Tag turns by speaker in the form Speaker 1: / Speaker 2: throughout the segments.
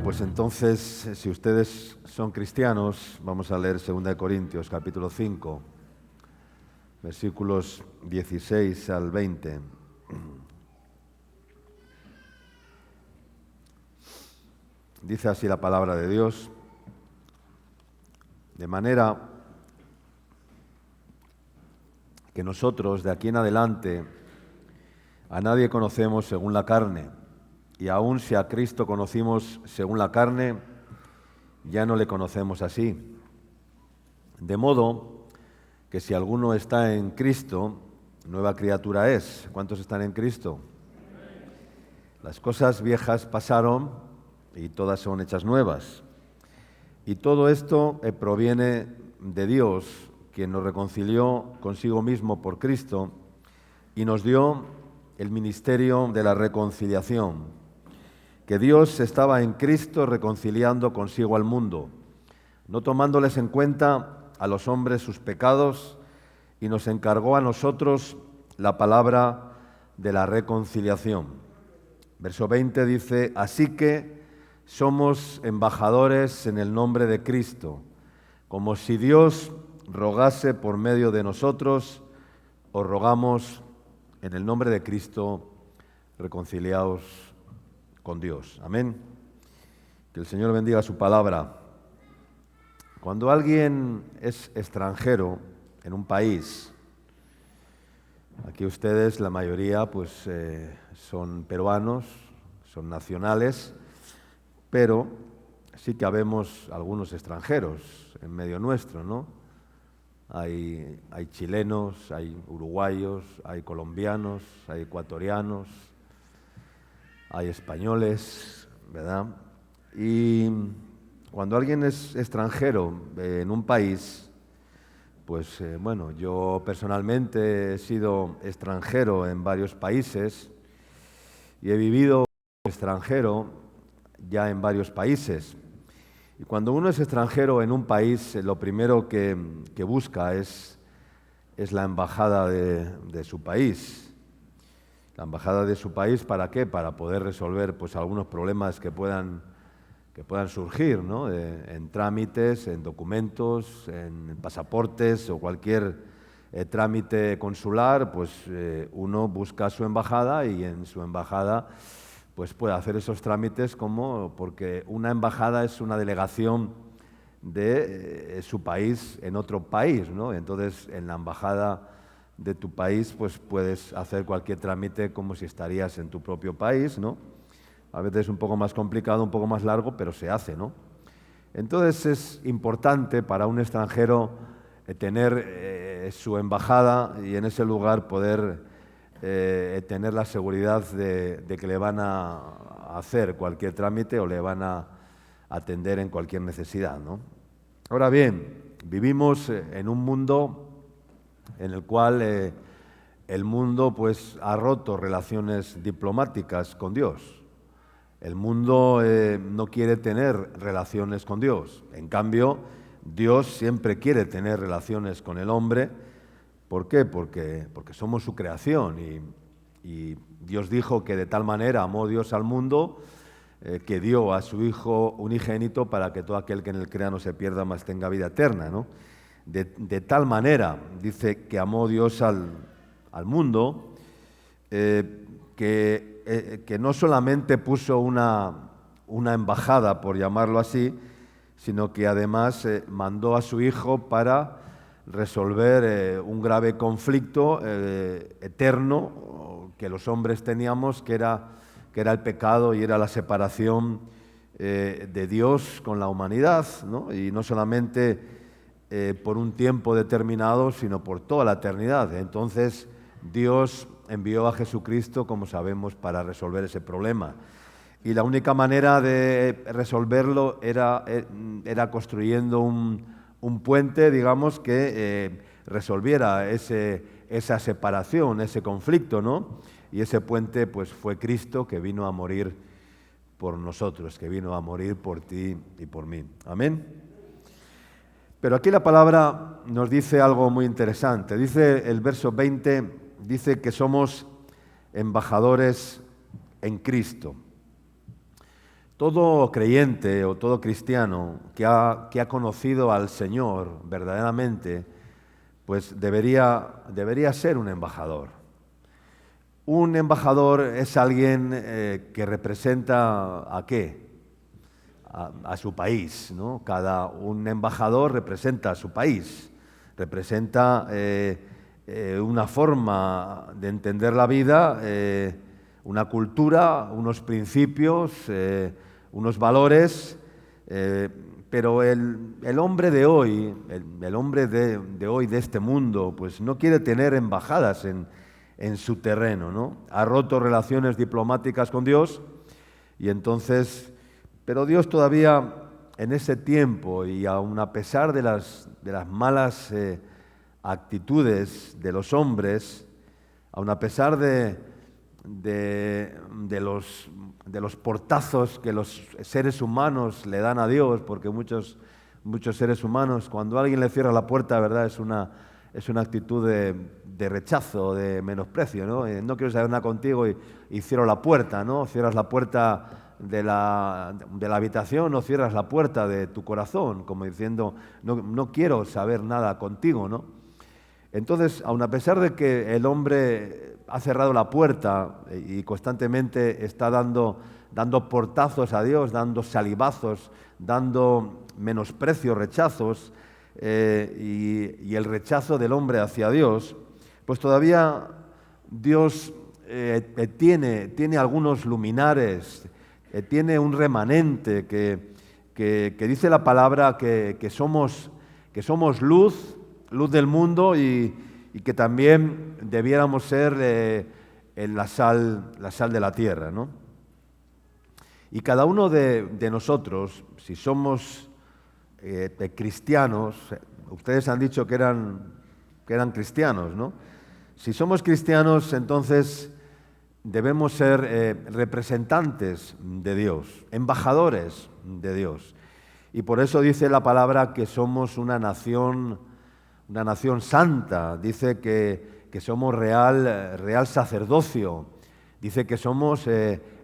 Speaker 1: Pues entonces, si ustedes son cristianos, vamos a leer 2 Corintios, capítulo 5, versículos 16 al 20. Dice así la palabra de Dios: de manera que nosotros de aquí en adelante a nadie conocemos según la carne, y aun si a Cristo conocimos según la carne, ya no le conocemos así. De modo que si alguno está en Cristo, nueva criatura es. ¿Cuántos están en Cristo? Las cosas viejas pasaron y todas son hechas nuevas. Y todo esto proviene de Dios, quien nos reconcilió consigo mismo por Cristo y nos dio el ministerio de la reconciliación, que Dios estaba en Cristo reconciliando consigo al mundo, no tomándoles en cuenta a los hombres sus pecados, y nos encargó a nosotros la palabra de la reconciliación. Verso 20 dice: así que somos embajadores en el nombre de Cristo, como si Dios rogase por medio de nosotros. Os rogamos en el nombre de Cristo, reconciliaos con Dios. Amén. Que el Señor bendiga su palabra. Cuando alguien es extranjero en un país, aquí ustedes, la mayoría, pues son peruanos, son nacionales, pero sí que habemos algunos extranjeros en medio nuestro, ¿no? Hay chilenos, hay uruguayos, hay colombianos, hay ecuatorianos, hay españoles, ¿verdad? Y cuando alguien es extranjero en un país, pues bueno, yo personalmente he sido extranjero en varios países y he vivido extranjero ya en varios países. Y cuando uno es extranjero en un país, lo primero que busca es la embajada de su país. La embajada de su país, ¿para qué? Para poder resolver pues algunos problemas que puedan surgir, ¿no? En trámites, en documentos, en pasaportes o cualquier trámite consular, pues uno busca su embajada y en su embajada pues puede hacer esos trámites porque una embajada es una delegación de su país en otro país, ¿no? Entonces, en la embajada de tu país, pues puedes hacer cualquier trámite como si estarías en tu propio país, ¿no? A veces es un poco más complicado, un poco más largo, pero se hace, ¿no? Entonces es importante para un extranjero tener su embajada y en ese lugar poder tener la seguridad de que le van a hacer cualquier trámite o le van a atender en cualquier necesidad, ¿no? Ahora bien, vivimos en un mundo en el cual el mundo pues ha roto relaciones diplomáticas con Dios. El mundo no quiere tener relaciones con Dios. En cambio, Dios siempre quiere tener relaciones con el hombre. ¿Por qué? Porque somos su creación y Dios dijo que de tal manera amó Dios al mundo que dio a su Hijo unigénito para que todo aquel que en él crea no se pierda, mas tenga vida eterna, ¿no? De tal manera, dice, que amó Dios al mundo, que no solamente puso una embajada, por llamarlo así, sino que además mandó a su Hijo para resolver un grave conflicto eterno que los hombres teníamos, que era el pecado y era la separación de Dios con la humanidad, ¿no? Y no solamente por un tiempo determinado, sino por toda la eternidad. Entonces, Dios envió a Jesucristo, como sabemos, para resolver ese problema. Y la única manera de resolverlo era construyendo un puente, digamos, que resolviera esa separación, ese conflicto, ¿no? Y ese puente pues fue Cristo, que vino a morir por nosotros, que vino a morir por ti y por mí. Amén. Pero aquí la palabra nos dice algo muy interesante. Dice el verso 20, dice que somos embajadores en Cristo. Todo creyente o todo cristiano que ha conocido al Señor verdaderamente, pues debería ser un embajador. Un embajador es alguien que representa ¿a qué? A su país, ¿no? Un embajador representa a su país, representa una forma de entender la vida, una cultura, unos principios, unos valores, pero el hombre de hoy, el hombre de hoy, de este mundo, pues no quiere tener embajadas en su terreno, ¿no? Ha roto relaciones diplomáticas con Dios y entonces, pero Dios todavía en ese tiempo y aun a pesar de las malas actitudes de los hombres, aun a pesar de los portazos que los seres humanos le dan a Dios, porque muchos seres humanos, cuando alguien le cierra la puerta, ¿verdad? Es una actitud de rechazo, de menosprecio, ¿no? No quiero saber nada contigo y cierro la puerta, ¿no? Cierras la puerta de la habitación o cierras la puerta de tu corazón, como diciendo, no quiero saber nada contigo, ¿no? Entonces, aun a pesar de que el hombre ha cerrado la puerta y constantemente está dando portazos a Dios, dando salivazos, dando menosprecios, rechazos, y el rechazo del hombre hacia Dios, pues todavía Dios tiene algunos luminares, tiene un remanente que dice la palabra que somos luz del mundo y que también debiéramos ser la sal de la tierra, ¿no? Y cada uno de nosotros, si somos cristianos, ustedes han dicho que eran cristianos, ¿no? Si somos cristianos, entonces debemos ser representantes de Dios, embajadores de Dios. Y por eso dice la palabra que somos una nación santa, dice que somos real sacerdocio, dice que somos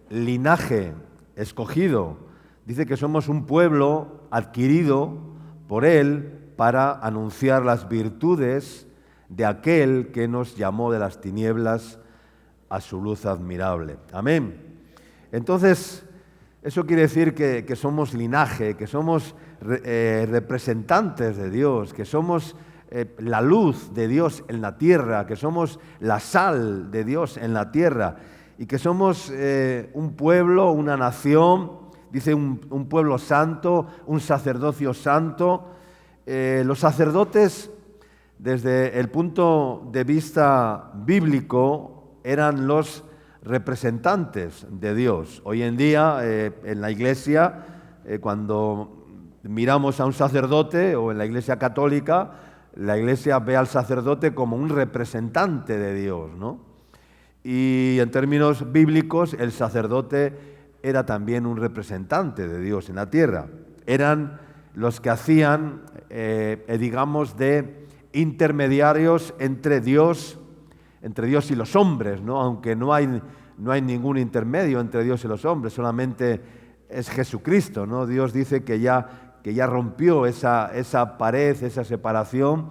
Speaker 1: linaje escogido, dice que somos un pueblo adquirido por Él para anunciar las virtudes de aquel que nos llamó de las tinieblas a su luz admirable. Amén. Entonces, eso quiere decir que somos linaje, que somos representantes de Dios, que somos la luz de Dios en la tierra, que somos la sal de Dios en la tierra y que somos un pueblo, una nación, dice un pueblo santo, un sacerdocio santo. Los sacerdotes, desde el punto de vista bíblico, eran los representantes de Dios. Hoy en día, en la Iglesia, cuando miramos a un sacerdote o en la Iglesia católica, la Iglesia ve al sacerdote como un representante de Dios, ¿no? Y en términos bíblicos, el sacerdote era también un representante de Dios en la tierra. Eran los que hacían, digamos, de intermediarios entre Dios y los hombres, ¿no? Aunque no hay ningún intermedio entre Dios y los hombres, solamente es Jesucristo, ¿no? Dios dice que ya rompió esa pared, esa separación,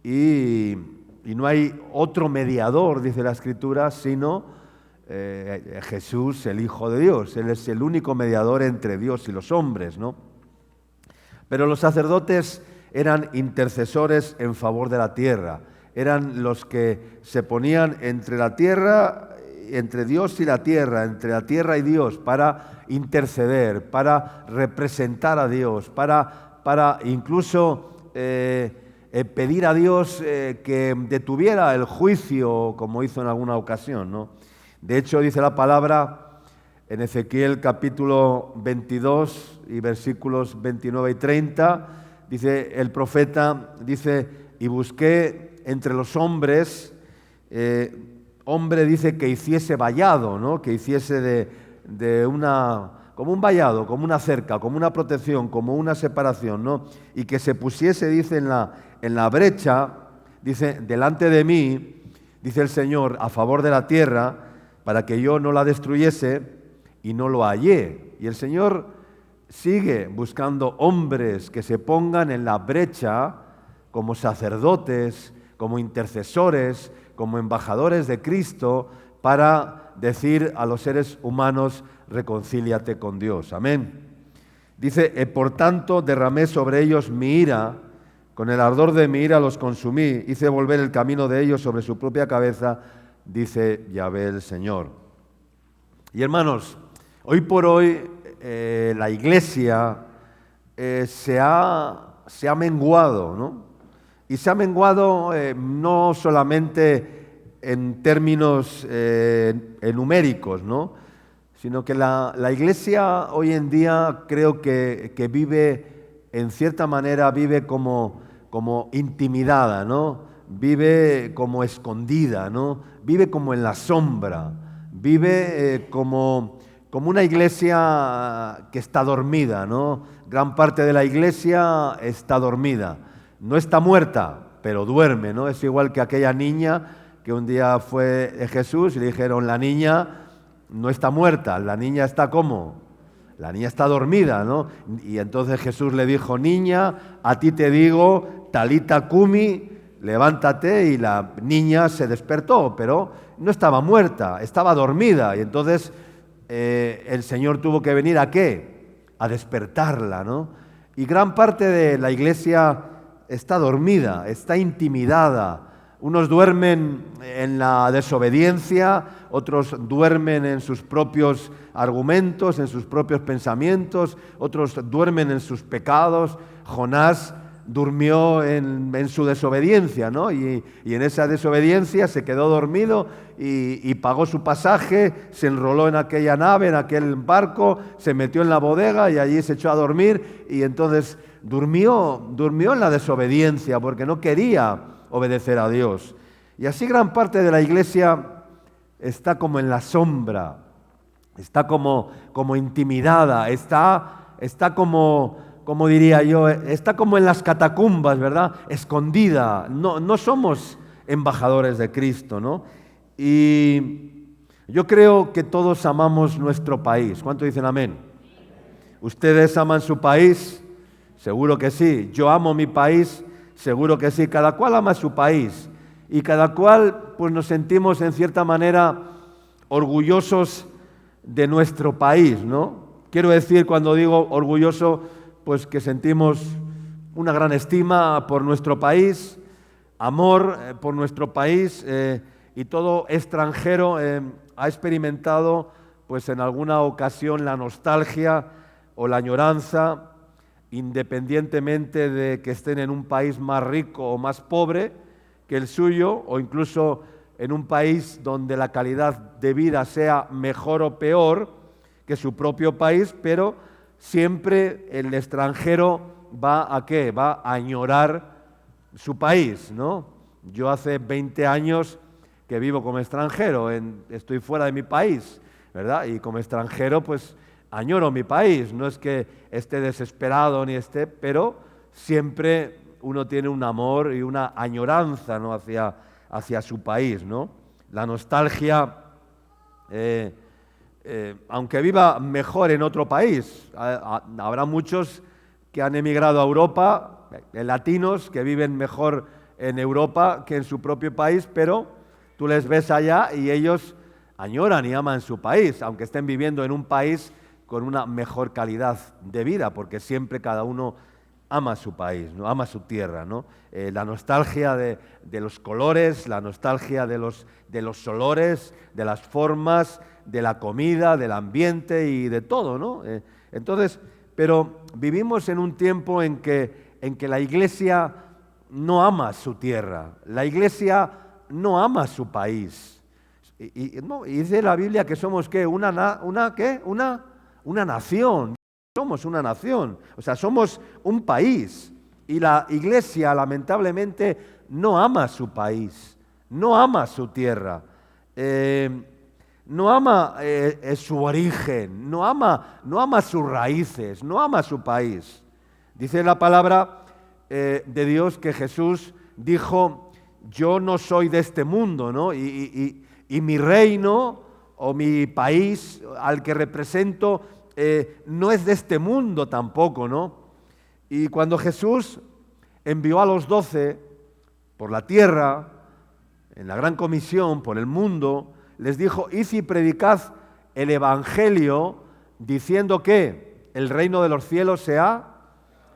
Speaker 1: y no hay otro mediador, dice la Escritura, sino Jesús, el Hijo de Dios. Él es el único mediador entre Dios y los hombres, ¿no? Pero los sacerdotes eran intercesores en favor de la tierra, eran los que se ponían entre la tierra, entre Dios y la tierra, entre la tierra y Dios, para interceder, para representar a Dios, para incluso pedir a Dios que detuviera el juicio, como hizo en alguna ocasión, ¿no? De hecho, dice la palabra en Ezequiel capítulo 22 y versículos 29 y 30, dice el profeta, dice, y busqué entre los hombres, hombre dice que hiciese vallado, ¿no? Que hiciese como un vallado, como una cerca, como una protección, como una separación, ¿no? Y que se pusiese, dice, en la brecha, dice, delante de mí, dice el Señor, a favor de la tierra, para que yo no la destruyese, y no lo hallé. Y el Señor sigue buscando hombres que se pongan en la brecha como sacerdotes, como intercesores, como embajadores de Cristo, para decir a los seres humanos, reconcíliate con Dios. Amén. Dice, por tanto derramé sobre ellos mi ira, con el ardor de mi ira los consumí, hice volver el camino de ellos sobre su propia cabeza, dice Yahvé el Señor. Y hermanos, hoy por hoy la Iglesia se ha menguado, ¿no? Y se ha menguado no solamente en términos numéricos, ¿no? Sino que la Iglesia hoy en día creo que vive, en cierta manera, vive como intimidada, ¿no? Vive como escondida, ¿no? Vive como en la sombra, vive como una iglesia que está dormida, ¿no? Gran parte de la iglesia está dormida. No está muerta, pero duerme, ¿no? Es igual que aquella niña que un día fue Jesús y le dijeron, la niña no está muerta, la niña está ¿cómo? La niña está dormida, ¿no? Y entonces Jesús le dijo, niña, a ti te digo, talita cumi, levántate, y la niña se despertó, pero no estaba muerta, estaba dormida, y entonces el Señor tuvo que venir ¿a qué? A despertarla, ¿no? Y gran parte de la iglesia está dormida, está intimidada. Unos duermen en la desobediencia, otros duermen en sus propios argumentos, en sus propios pensamientos, otros duermen en sus pecados. Jonás durmió en su desobediencia, ¿no? Y en esa desobediencia se quedó dormido y pagó su pasaje, se enroló en aquella nave, en aquel barco, se metió en la bodega y allí se echó a dormir, y entonces durmió en la desobediencia porque no quería obedecer a Dios. Y así gran parte de la iglesia está como en la sombra, está como intimidada, está como diría yo, está como en las catacumbas, ¿verdad? Escondida. No somos embajadores de Cristo, ¿no? Y yo creo que todos amamos nuestro país. ¿Cuántos dicen amén? ¿Ustedes aman su país? Seguro que sí. Yo amo mi país, seguro que sí. Cada cual ama su país. Y cada cual, pues nos sentimos en cierta manera orgullosos de nuestro país, ¿no? Quiero decir, cuando digo orgulloso, pues que sentimos una gran estima por nuestro país, amor por nuestro país, y todo extranjero ha experimentado pues en alguna ocasión la nostalgia o la añoranza, independientemente de que estén en un país más rico o más pobre que el suyo, o incluso en un país donde la calidad de vida sea mejor o peor que su propio país, pero siempre el extranjero va ¿a qué? Va a añorar su país, ¿no? Yo hace 20 años que vivo como extranjero, estoy fuera de mi país, ¿verdad? Y como extranjero, pues añoro mi país. No es que esté desesperado ni esté, pero siempre uno tiene un amor y una añoranza, ¿no? hacia su país, ¿no? La nostalgia, aunque viva mejor en otro país, habrá muchos que han emigrado a Europa, latinos que viven mejor en Europa que en su propio país, pero tú les ves allá y ellos añoran y aman su país, aunque estén viviendo en un país con una mejor calidad de vida, porque siempre cada uno ama su país, ¿no? Ama su tierra, ¿no? La nostalgia de los colores, la nostalgia de los olores, de las formas, de la comida, del ambiente y de todo, ¿no? Entonces, pero vivimos en un tiempo en que la iglesia no ama su tierra, la iglesia no ama su país. Y dice la Biblia que somos ¿qué? Una nación. Somos una nación, o sea, somos un país. Y la iglesia, lamentablemente, no ama su país, no ama su tierra, no ama su origen, no ama sus raíces, no ama su país. Dice la palabra de Dios que Jesús dijo, yo no soy de este mundo, ¿no? Y mi reino o mi país al que represento no es de este mundo tampoco, ¿no? Y cuando Jesús envió a los 12 por la tierra, en la gran comisión, por el mundo, les dijo: id y predicad el evangelio, diciendo que el reino de los cielos se ha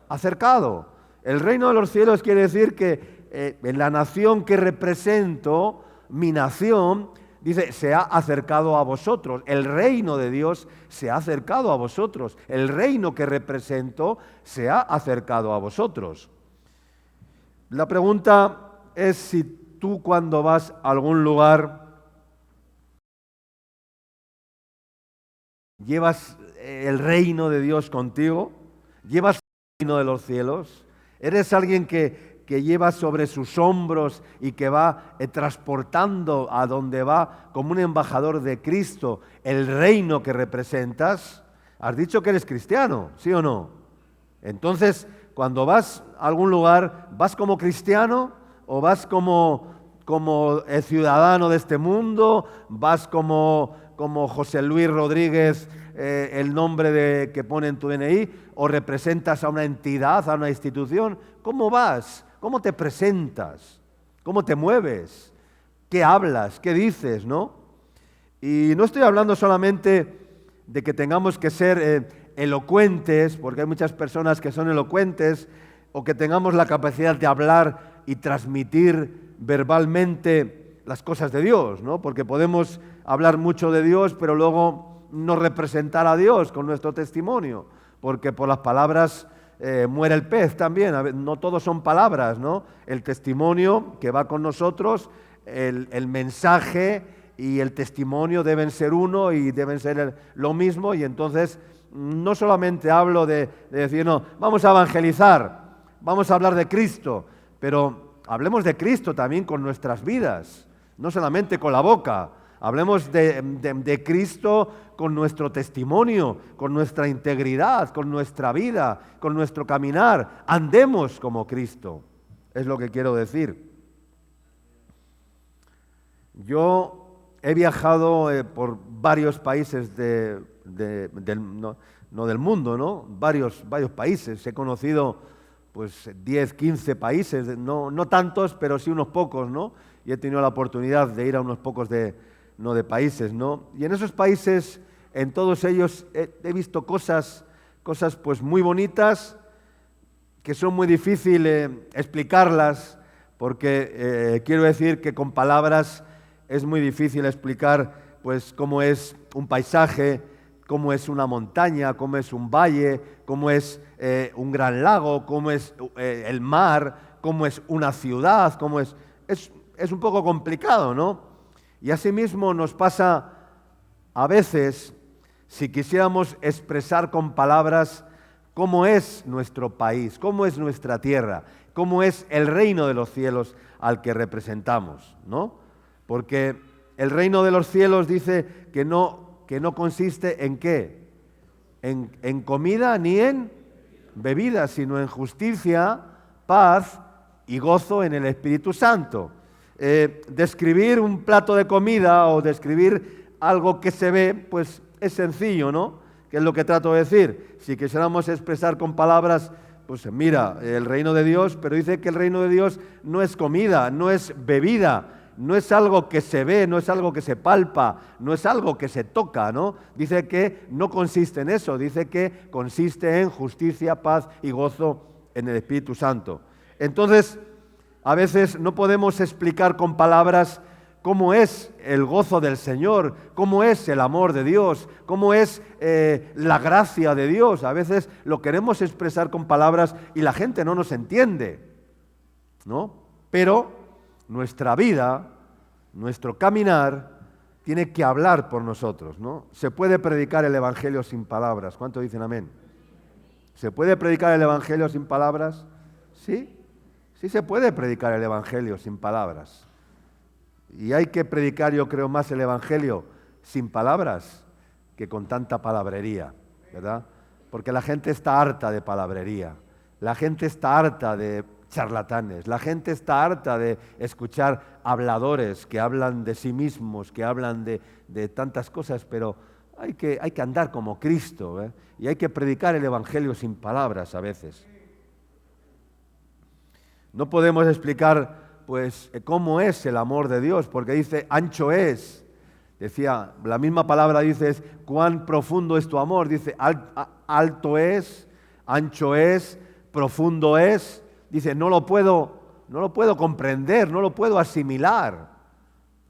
Speaker 1: acercado. El reino de los cielos quiere decir que en la nación que represento, mi nación, dice, se ha acercado a vosotros. El reino de Dios se ha acercado a vosotros. El reino que represento se ha acercado a vosotros. La pregunta es si tú, cuando vas a algún lugar, llevas el reino de Dios contigo, llevas el reino de los cielos, eres alguien que lleva sobre sus hombros y que va transportando a donde va como un embajador de Cristo el reino que representas. Has dicho que eres cristiano, ¿sí o no? Entonces, cuando vas a algún lugar, ¿vas como cristiano o vas como el ciudadano de este mundo? ¿Vas como José Luis Rodríguez, el nombre que pone en tu DNI? ¿O representas a una entidad, a una institución? ¿Cómo vas? ¿Cómo te presentas? ¿Cómo te mueves? ¿Qué hablas? ¿Qué dices? ¿No? Y no estoy hablando solamente de que tengamos que ser elocuentes, porque hay muchas personas que son elocuentes, o que tengamos la capacidad de hablar y transmitir verbalmente las cosas de Dios, ¿no? Porque podemos hablar mucho de Dios, pero luego no representar a Dios con nuestro testimonio, porque por las palabras muere el pez también. No todos son palabras, ¿no? El testimonio que va con nosotros, el mensaje y el testimonio deben ser uno y deben ser lo mismo. Y entonces no solamente hablo de decir, no, vamos a evangelizar, vamos a hablar de Cristo, pero hablemos de Cristo también con nuestras vidas, no solamente con la boca. Hablemos de Cristo con nuestro testimonio, con nuestra integridad, con nuestra vida, con nuestro caminar. Andemos como Cristo, es lo que quiero decir. Yo he viajado por varios países no del mundo, ¿no? Varios países. He conocido pues 10, 15 países, no tantos, pero sí unos pocos, ¿no? Y he tenido la oportunidad de ir a unos pocos de países, ¿no? Y en esos países, en todos ellos, he visto cosas pues muy bonitas, que son muy difíciles explicarlas, porque quiero decir que con palabras es muy difícil explicar pues cómo es un paisaje, cómo es una montaña, cómo es un valle, cómo es un gran lago, cómo es el mar, cómo es una ciudad, cómo es un poco complicado, ¿no? Y asimismo nos pasa a veces, si quisiéramos expresar con palabras cómo es nuestro país, cómo es nuestra tierra, cómo es el reino de los cielos al que representamos, ¿no? Porque el reino de los cielos dice que no consiste en ¿qué? En comida ni en bebida, sino en justicia, paz y gozo en el Espíritu Santo. Describir un plato de comida o describir algo que se ve, pues es sencillo, ¿no? ¿Qué es lo que trato de decir? Si quisiéramos expresar con palabras, pues mira, el reino de Dios, pero dice que el reino de Dios no es comida, no es bebida, no es algo que se ve, no es algo que se palpa, no es algo que se toca, ¿no? Dice que no consiste en eso, dice que consiste en justicia, paz y gozo en el Espíritu Santo. Entonces, a veces no podemos explicar con palabras cómo es el gozo del Señor, cómo es el amor de Dios, cómo es la gracia de Dios. A veces lo queremos expresar con palabras y la gente no nos entiende, ¿no? Pero nuestra vida, nuestro caminar, tiene que hablar por nosotros, ¿no? Se puede predicar el Evangelio sin palabras. ¿Cuántos dicen amén? ¿Se puede predicar el Evangelio sin palabras? ¿Sí? Sí se puede predicar el Evangelio sin palabras. Y hay que predicar, yo creo, más el Evangelio sin palabras que con tanta palabrería, ¿verdad? Porque la gente está harta de palabrería, la gente está harta de charlatanes, la gente está harta de escuchar habladores que hablan de sí mismos, que hablan de tantas cosas, pero Hay que andar como Cristo, ¿eh? Y hay que predicar el Evangelio sin palabras a veces. No podemos explicar, pues, cómo es el amor de Dios, porque dice, ancho es. Decía, la misma palabra dice, cuán profundo es tu amor. Dice, alto es, ancho es, profundo es. Dice, no lo puedo comprender, no lo puedo asimilar.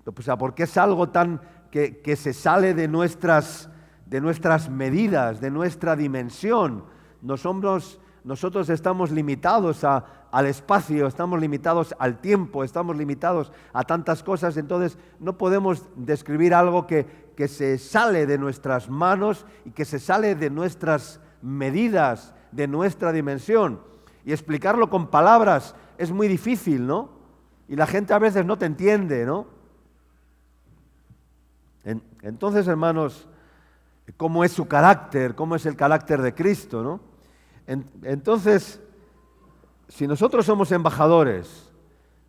Speaker 1: O sea, porque es algo tan que se sale de nuestras medidas, de nuestra dimensión. Nosotros estamos limitados al espacio, estamos limitados al tiempo, estamos limitados a tantas cosas, entonces no podemos describir algo que se sale de nuestras manos y que se sale de nuestras medidas, de nuestra dimensión. Y explicarlo con palabras es muy difícil, ¿no? Y la gente a veces no te entiende, ¿no? Entonces, hermanos, ¿cómo es su carácter? ¿Cómo es el carácter de Cristo, no? Entonces, si nosotros somos embajadores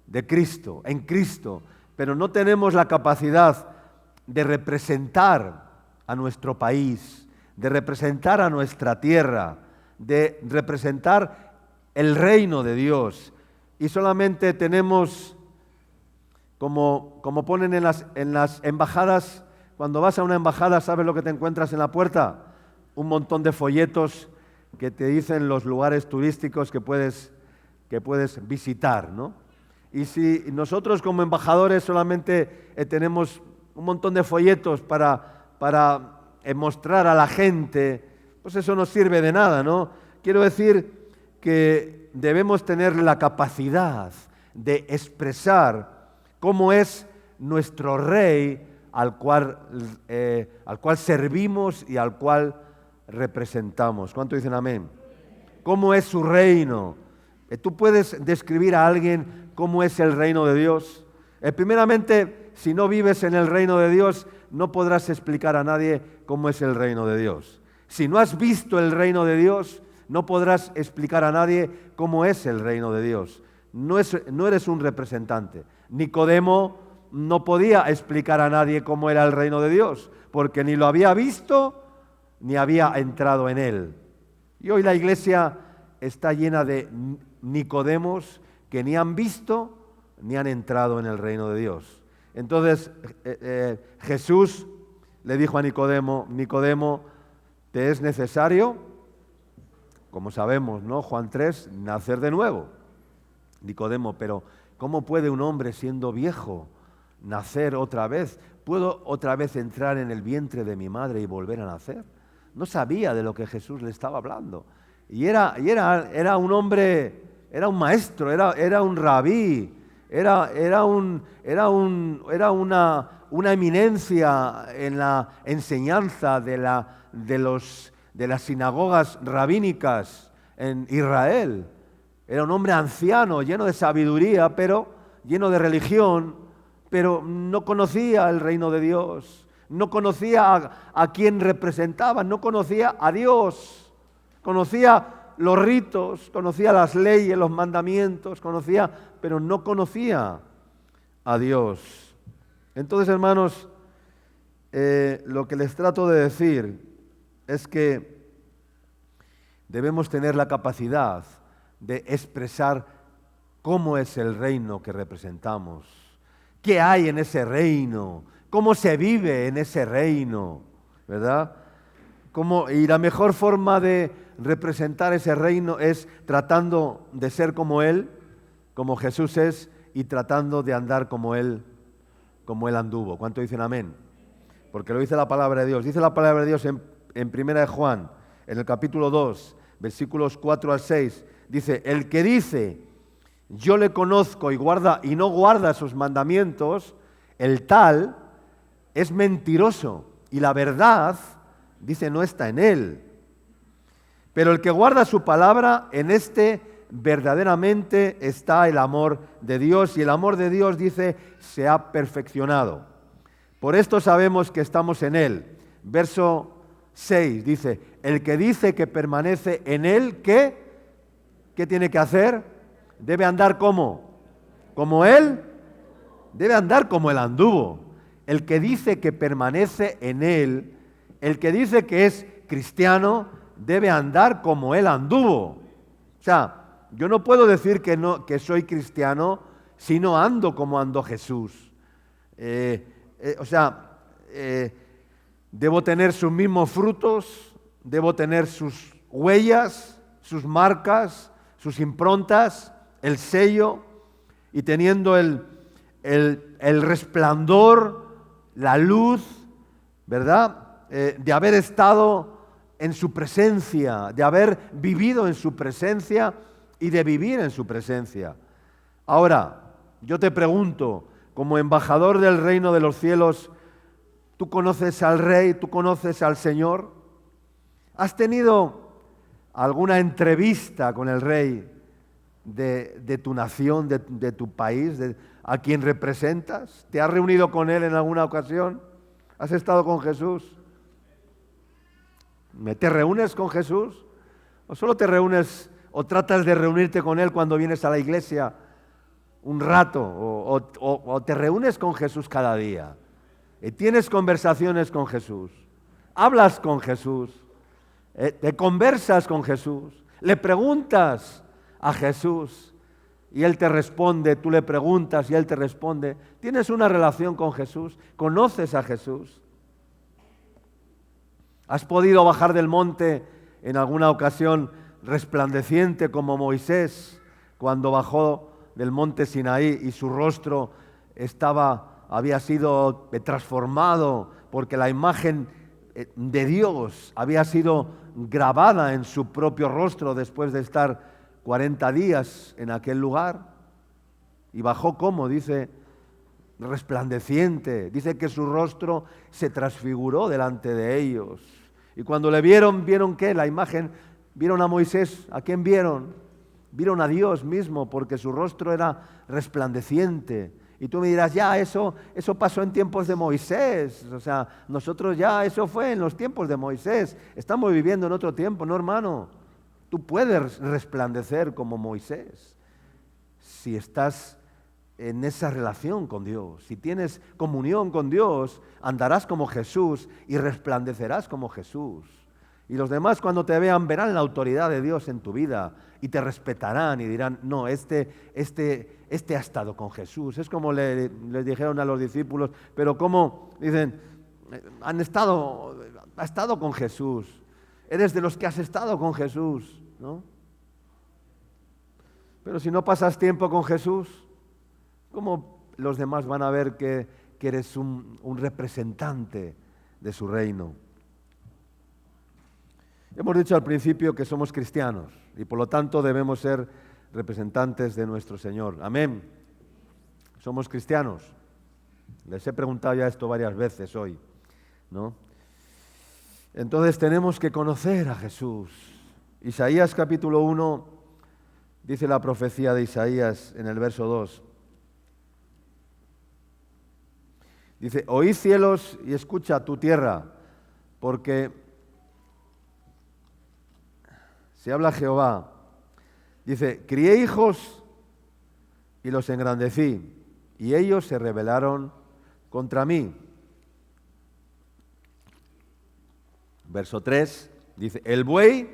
Speaker 1: de Cristo, en Cristo, pero no tenemos la capacidad de representar a nuestro país, de representar a nuestra tierra, de representar el reino de Dios, y solamente tenemos, como ponen en las embajadas, cuando vas a una embajada, ¿sabes lo que te encuentras en la puerta? Un montón de folletos que te dicen los lugares turísticos que puedes visitar, ¿no? Y si nosotros como embajadores solamente tenemos un montón de folletos para mostrar a la gente, pues eso no sirve de nada, ¿no? Quiero decir que debemos tener la capacidad de expresar cómo es nuestro Rey al cual servimos y al cual representamos. ¿Cuánto dicen amén? ¿Cómo es su reino? ¿Tú puedes describir a alguien cómo es el reino de Dios? Primeramente, si no vives en el reino de Dios, no podrás explicar a nadie cómo es el reino de Dios. Si no has visto el reino de Dios, no podrás explicar a nadie cómo es el reino de Dios. No eres un representante. Nicodemo no podía explicar a nadie cómo era el reino de Dios, porque ni lo había visto ni había entrado en él. Y hoy la iglesia está llena de Nicodemos que ni han visto ni han entrado en el reino de Dios. Entonces Jesús le dijo a Nicodemo, Nicodemo, ¿te es necesario, como sabemos, ¿no? Juan 3, nacer de nuevo? Nicodemo, pero ¿cómo puede un hombre siendo viejo nacer otra vez? ¿Puedo otra vez entrar en el vientre de mi madre y volver a nacer? No sabía de lo que Jesús le estaba hablando. Y era un hombre, era un maestro, era un rabí, era una eminencia en la enseñanza de las sinagogas rabínicas en Israel. Era un hombre anciano, lleno de sabiduría, pero lleno de religión, pero no conocía el reino de Dios. No conocía a quién representaba, no conocía a Dios, conocía los ritos, conocía las leyes, los mandamientos, pero no conocía a Dios. Entonces, hermanos, lo que les trato de decir es que debemos tener la capacidad de expresar cómo es el reino que representamos, qué hay en ese reino, cómo se vive en ese reino, ¿verdad? Y la mejor forma de representar ese reino es tratando de ser como Él, como Jesús es, y tratando de andar como Él anduvo. ¿Cuánto dicen amén? Porque lo dice la palabra de Dios. Dice la palabra de Dios en Primera de Juan, en el capítulo 2, versículos 4 al 6, dice, el que dice, yo le conozco y no guarda sus mandamientos, el tal es mentiroso y la verdad, dice, no está en él. Pero el que guarda su palabra, en este verdaderamente está el amor de Dios, y el amor de Dios, dice, se ha perfeccionado. Por esto sabemos que estamos en él. Verso 6 dice, el que dice que permanece en él, ¿qué tiene que hacer? Debe andar como él, debe andar como él anduvo. El que dice que permanece en él, el que dice que es cristiano debe andar como Él anduvo. O sea, yo no puedo decir que soy cristiano si no ando como andó Jesús. Debo tener sus mismos frutos, debo tener sus huellas, sus marcas, sus improntas, el sello, y teniendo el resplandor, la luz, ¿verdad? De haber estado en su presencia, de haber vivido en su presencia y de vivir en su presencia. Ahora, yo te pregunto, como embajador del reino de los cielos, ¿tú conoces al Rey? ¿Tú conoces al Señor? ¿Has tenido alguna entrevista con el Rey de tu nación, de tu país, a quien representas? ¿Te has reunido con Él en alguna ocasión? ¿Has estado con Jesús? ¿Te reúnes con Jesús? ¿O solo te reúnes o tratas de reunirte con Él cuando vienes a la iglesia un rato? ¿O te reúnes con Jesús cada día? ¿Y tienes conversaciones con Jesús? ¿Hablas con Jesús? ¿Te conversas con Jesús? ¿Le preguntas a Jesús y Él te responde? ¿Tú le preguntas y Él te responde? ¿Tienes una relación con Jesús? ¿Conoces a Jesús? ¿Has podido bajar del monte en alguna ocasión resplandeciente como Moisés cuando bajó del monte Sinaí y su rostro había sido transformado porque la imagen de Dios había sido grabada en su propio rostro después de estar 40 días en aquel lugar? Y bajó como, dice, resplandeciente. Dice que su rostro se transfiguró delante de ellos. Y cuando le ¿vieron qué? La imagen, vieron a Moisés. ¿A quién vieron? Vieron a Dios mismo, porque su rostro era resplandeciente. Y tú me dirás, ya, eso pasó en tiempos de Moisés. O sea, nosotros ya, eso fue en los tiempos de Moisés. Estamos viviendo en otro tiempo, ¿no, hermano? Tú puedes resplandecer como Moisés si estás en esa relación con Dios. Si tienes comunión con Dios, andarás como Jesús y resplandecerás como Jesús. Y los demás, cuando te vean, verán la autoridad de Dios en tu vida y te respetarán y dirán, no, este ha estado con Jesús. Es como les dijeron a los discípulos, pero ¿cómo? Dicen, ha estado con Jesús. Eres de los que has estado con Jesús, ¿no? Pero si no pasas tiempo con Jesús, ¿cómo los demás van a ver que eres un representante de su reino? Hemos dicho al principio que somos cristianos y por lo tanto debemos ser representantes de nuestro Señor. Amén. Somos cristianos. Les he preguntado ya esto varias veces hoy, ¿no? Entonces tenemos que conocer a Jesús. Isaías capítulo 1, dice la profecía de Isaías en el verso 2. Dice, oíd cielos y escucha tu tierra, porque se habla Jehová. Dice, crié hijos y los engrandecí, y ellos se rebelaron contra mí. Verso 3 dice, el buey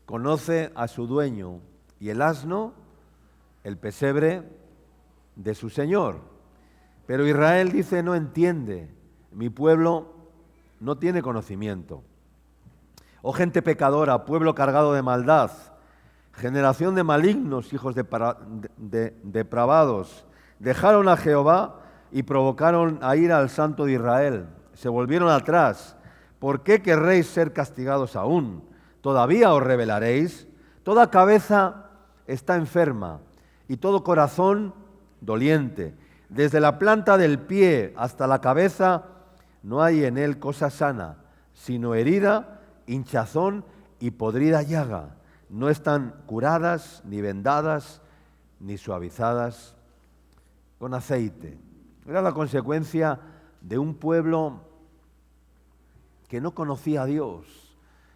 Speaker 1: conoce a su dueño, y el asno el pesebre de su señor. Pero Israel dice, no entiende, mi pueblo no tiene conocimiento. Oh gente pecadora, pueblo cargado de maldad, generación de malignos, hijos depravados, dejaron a Jehová y provocaron a ira al Santo de Israel. Se volvieron atrás. ¿Por qué querréis ser castigados aún? ¿Todavía os rebelaréis? Toda cabeza está enferma y todo corazón doliente. Desde la planta del pie hasta la cabeza no hay en él cosa sana, sino herida, hinchazón y podrida llaga. No están curadas, ni vendadas, ni suavizadas con aceite. Era la consecuencia de un pueblo que no conocía a Dios.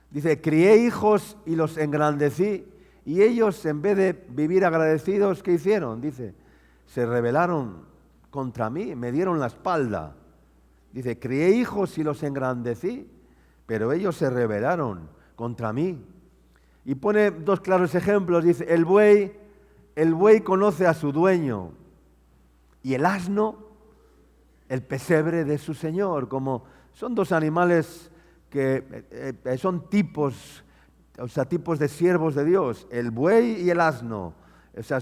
Speaker 1: Dice, crié hijos y los engrandecí, y ellos, en vez de vivir agradecidos, ¿qué hicieron? Dice, se rebelaron contra mí, me dieron la espalda. Dice, crié hijos y los engrandecí, pero ellos se rebelaron contra mí. Y pone dos claros ejemplos. Dice, el buey conoce a su dueño, y el asno el pesebre de su señor. Como son dos animales que son tipos, o sea, tipos de siervos de Dios, el buey y el asno. O sea,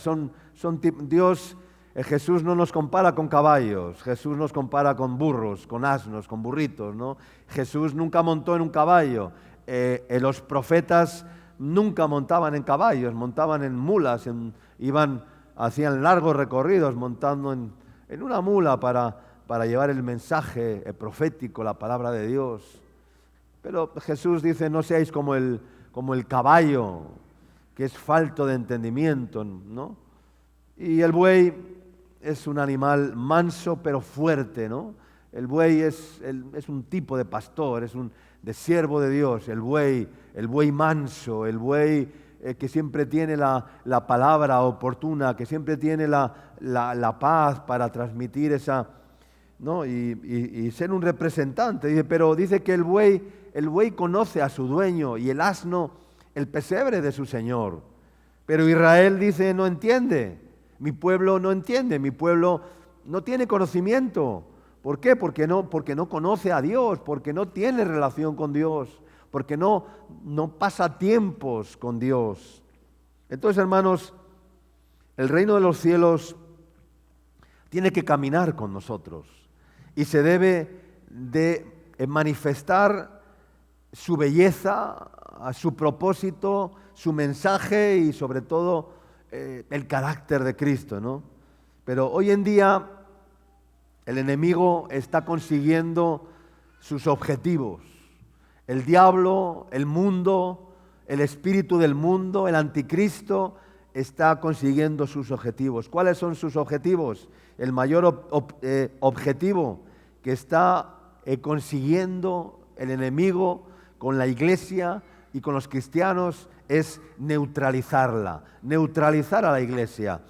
Speaker 1: Dios, Jesús no nos compara con caballos, Jesús nos compara con burros, con asnos, con burritos, ¿no? Jesús nunca montó en un caballo. Los profetas nunca montaban en caballos, montaban en mulas, hacían largos recorridos montando en una mula para llevar el mensaje profético, la palabra de Dios. Pero Jesús dice, no seáis como el caballo, que es falto de entendimiento, ¿no? Y el buey es un animal manso pero fuerte, ¿no? El buey es un tipo de pastor, de siervo de Dios, el buey manso, el buey que siempre tiene la palabra oportuna, que siempre tiene la paz para transmitir esa, ¿no? Y ser un representante. Pero dice que el buey conoce a su dueño y el asno el pesebre de su señor. Pero Israel dice, no entiende, mi pueblo no entiende, mi pueblo no tiene conocimiento. ¿Por qué? Porque no conoce a Dios, porque no tiene relación con Dios, porque no pasa tiempos con Dios. Entonces, hermanos, el reino de los cielos tiene que caminar con nosotros y se debe de manifestar su belleza, su propósito, su mensaje y sobre todo el carácter de Cristo, ¿no? Pero hoy en día el enemigo está consiguiendo sus objetivos. El diablo, el mundo, el espíritu del mundo, el anticristo está consiguiendo sus objetivos. ¿Cuáles son sus objetivos? El mayor objetivo que está consiguiendo el enemigo con la iglesia y con los cristianos es neutralizarla, neutralizar a la iglesia,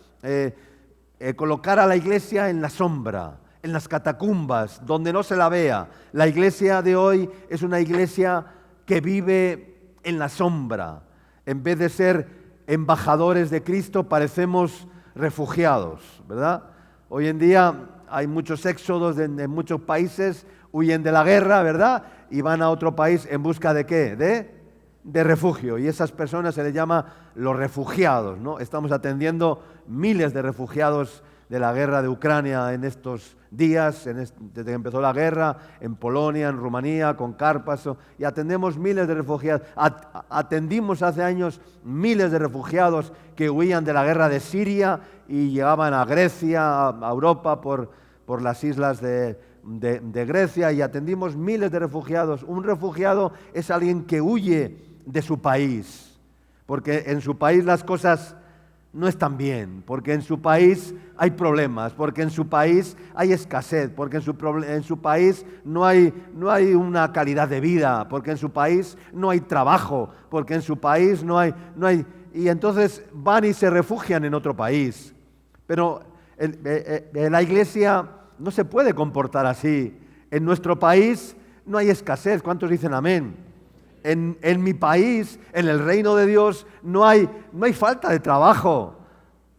Speaker 1: colocar a la iglesia en la sombra, en las catacumbas, donde no se la vea. La iglesia de hoy es una iglesia que vive en la sombra. En vez de ser embajadores de Cristo, parecemos refugiados, ¿verdad? Hoy en día hay muchos éxodos en muchos países, huyen de la guerra, ¿verdad? Y van a otro país en busca ¿de qué? De refugio. Y esas personas se les llama los refugiados, ¿no? Estamos atendiendo miles de refugiados de la guerra de Ucrania en estos días, desde que empezó la guerra, en Polonia, en Rumanía, con Carpaso, y atendemos miles de refugiados. Atendimos hace años miles de refugiados que huían de la guerra de Siria y llegaban a Grecia, a Europa, por las islas de Grecia, y atendimos miles de refugiados. Un refugiado es alguien que huye de su país, porque en su país las cosas no están bien, porque en su país hay problemas, porque en su país hay escasez, porque en su país no hay una calidad de vida, porque en su país no hay trabajo, porque en su país no hay y entonces van y se refugian en otro país. Pero la iglesia no se puede comportar así. En nuestro país no hay escasez. ¿Cuántos dicen amén? En mi país, en el reino de Dios, no hay falta de trabajo.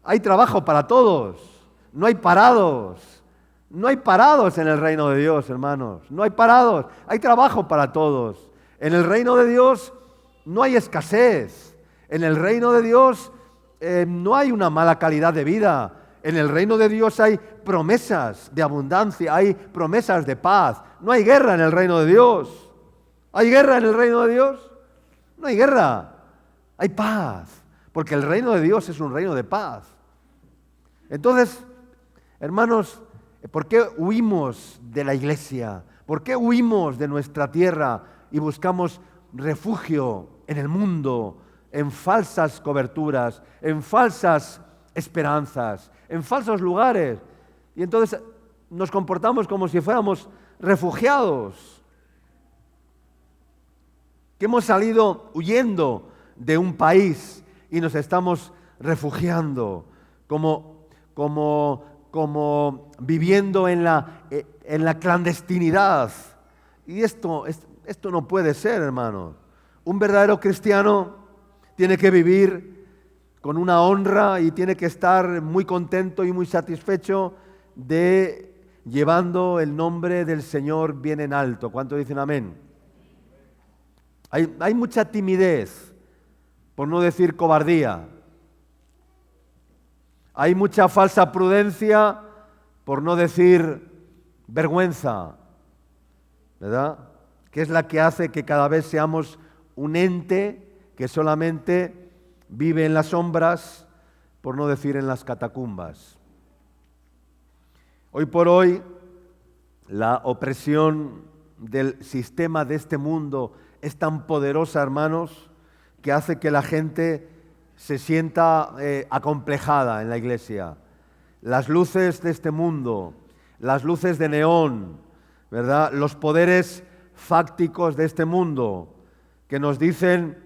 Speaker 1: Hay trabajo para todos. No hay parados. No hay parados en el reino de Dios, hermanos. No hay parados. Hay trabajo para todos. En el reino de Dios no hay escasez. En el reino de Dios no hay una mala calidad de vida. En el reino de Dios hay promesas de abundancia, hay promesas de paz. No hay guerra en el reino de Dios. ¿Hay guerra en el reino de Dios? No hay guerra, hay paz, porque el reino de Dios es un reino de paz. Entonces, hermanos, ¿por qué huimos de la iglesia? ¿Por qué huimos de nuestra tierra y buscamos refugio en el mundo, en falsas coberturas, en falsas esperanzas, en falsos lugares? Y entonces nos comportamos como si fuéramos refugiados, que hemos salido huyendo de un país y nos estamos refugiando, como viviendo en la clandestinidad. Y esto esto no puede ser, hermanos. Un verdadero cristiano tiene que vivir con una honra y tiene que estar muy contento y muy satisfecho de llevando el nombre del Señor bien en alto. ¿Cuántos dicen amén? Hay mucha timidez, por no decir cobardía. Hay mucha falsa prudencia, por no decir vergüenza, ¿verdad? Que es la que hace que cada vez seamos un ente que solamente vive en las sombras, por no decir en las catacumbas. Hoy por hoy, la opresión del sistema de este mundo es tan poderosa, hermanos, que hace que la gente se sienta acomplejada en la iglesia. Las luces de este mundo, las luces de neón, ¿verdad? Los poderes fácticos de este mundo, que nos dicen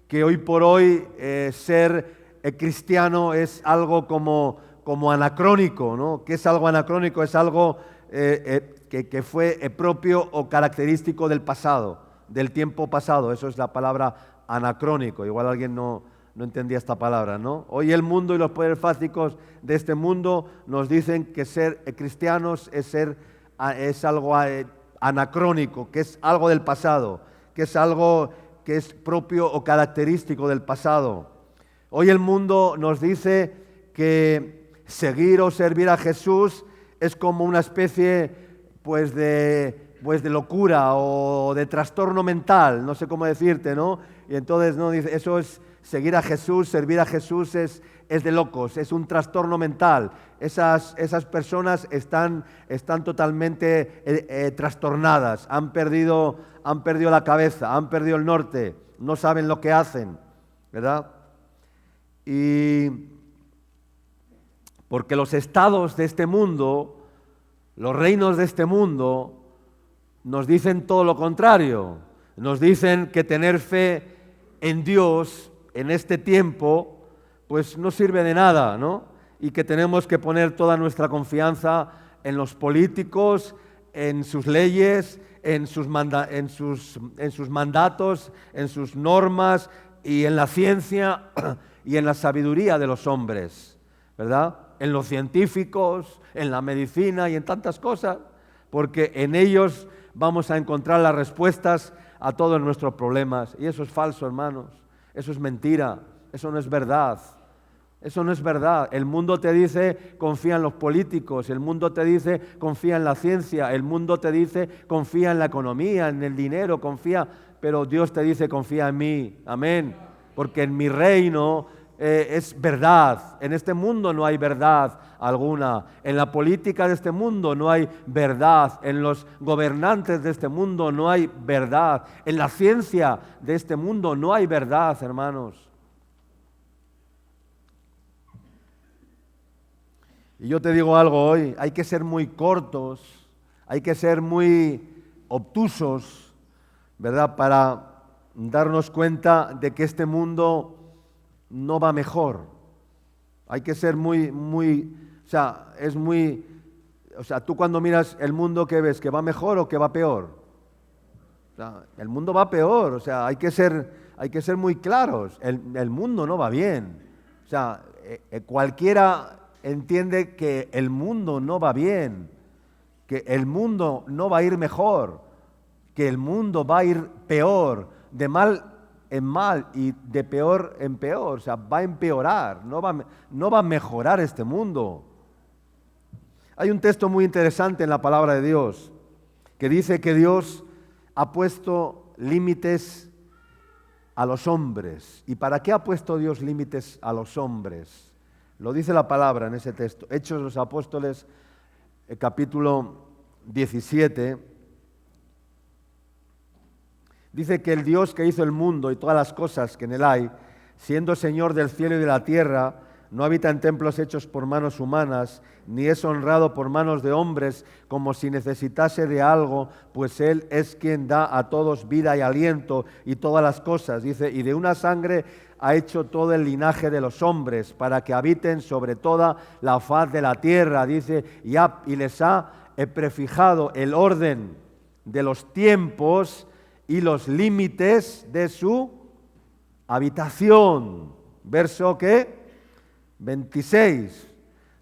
Speaker 1: que hoy por hoy ser cristiano es algo como anacrónico, ¿no? ¿Qué es algo anacrónico? Es algo que fue propio o característico del pasado, del tiempo pasado. Eso es la palabra anacrónico. Igual alguien no entendía esta palabra, ¿no? Hoy el mundo y los poderes fácticos de este mundo nos dicen que ser cristianos es algo anacrónico, que es algo del pasado, que es algo que es propio o característico del pasado. Hoy el mundo nos dice que seguir o servir a Jesús es como una especie de locura o de trastorno mental, no sé cómo decirte, ¿no? Y entonces no dice, eso es seguir a Jesús, servir a Jesús es de locos, es un trastorno mental. Esas personas están totalmente trastornadas, han perdido la cabeza, han perdido el norte, no saben lo que hacen, ¿verdad? Y porque los estados de este mundo, los reinos de este mundo, nos dicen todo lo contrario. Nos dicen que tener fe en Dios en este tiempo, pues no sirve de nada, ¿no? Y que tenemos que poner toda nuestra confianza en los políticos, en sus leyes, en sus mandatos, en sus normas y en la ciencia y en la sabiduría de los hombres, ¿verdad? En los científicos, en la medicina y en tantas cosas, porque en ellos vamos a encontrar las respuestas a todos nuestros problemas. Y eso es falso, hermanos. Eso es mentira. Eso no es verdad. Eso no es verdad. El mundo te dice, confía en los políticos. El mundo te dice, confía en la ciencia. El mundo te dice, confía en la economía, en el dinero, confía. Pero Dios te dice, confía en mí. Amén. Porque en mi reino es verdad. En este mundo no hay verdad alguna. En la política de este mundo no hay verdad. En los gobernantes de este mundo no hay verdad. En la ciencia de este mundo no hay verdad, hermanos. Y yo te digo algo hoy, hay que ser muy cortos, hay que ser muy obtusos, ¿verdad? Para darnos cuenta de que este mundo no va mejor. Hay que ser tú cuando miras el mundo, ¿qué ves? ¿Que va mejor o que va peor? O sea, el mundo va peor, o sea, hay que ser muy claros, el mundo no va bien. O sea, cualquiera entiende que el mundo no va bien, que el mundo no va a ir mejor, que el mundo va a ir peor, de mal en mal y de peor en peor, o sea, va a empeorar, no va a mejorar este mundo. Hay un texto muy interesante en la palabra de Dios que dice que Dios ha puesto límites a los hombres. ¿Y para qué ha puesto Dios límites a los hombres? Lo dice la palabra en ese texto. Hechos de los Apóstoles, capítulo 17. Dice que el Dios que hizo el mundo y todas las cosas que en él hay, siendo Señor del cielo y de la tierra, no habita en templos hechos por manos humanas, ni es honrado por manos de hombres como si necesitase de algo, pues Él es quien da a todos vida y aliento y todas las cosas. Dice, y de una sangre ha hecho todo el linaje de los hombres para que habiten sobre toda la faz de la tierra. Dice, y les ha prefijado el orden de los tiempos y los límites de su habitación. Verso ¿qué? 26.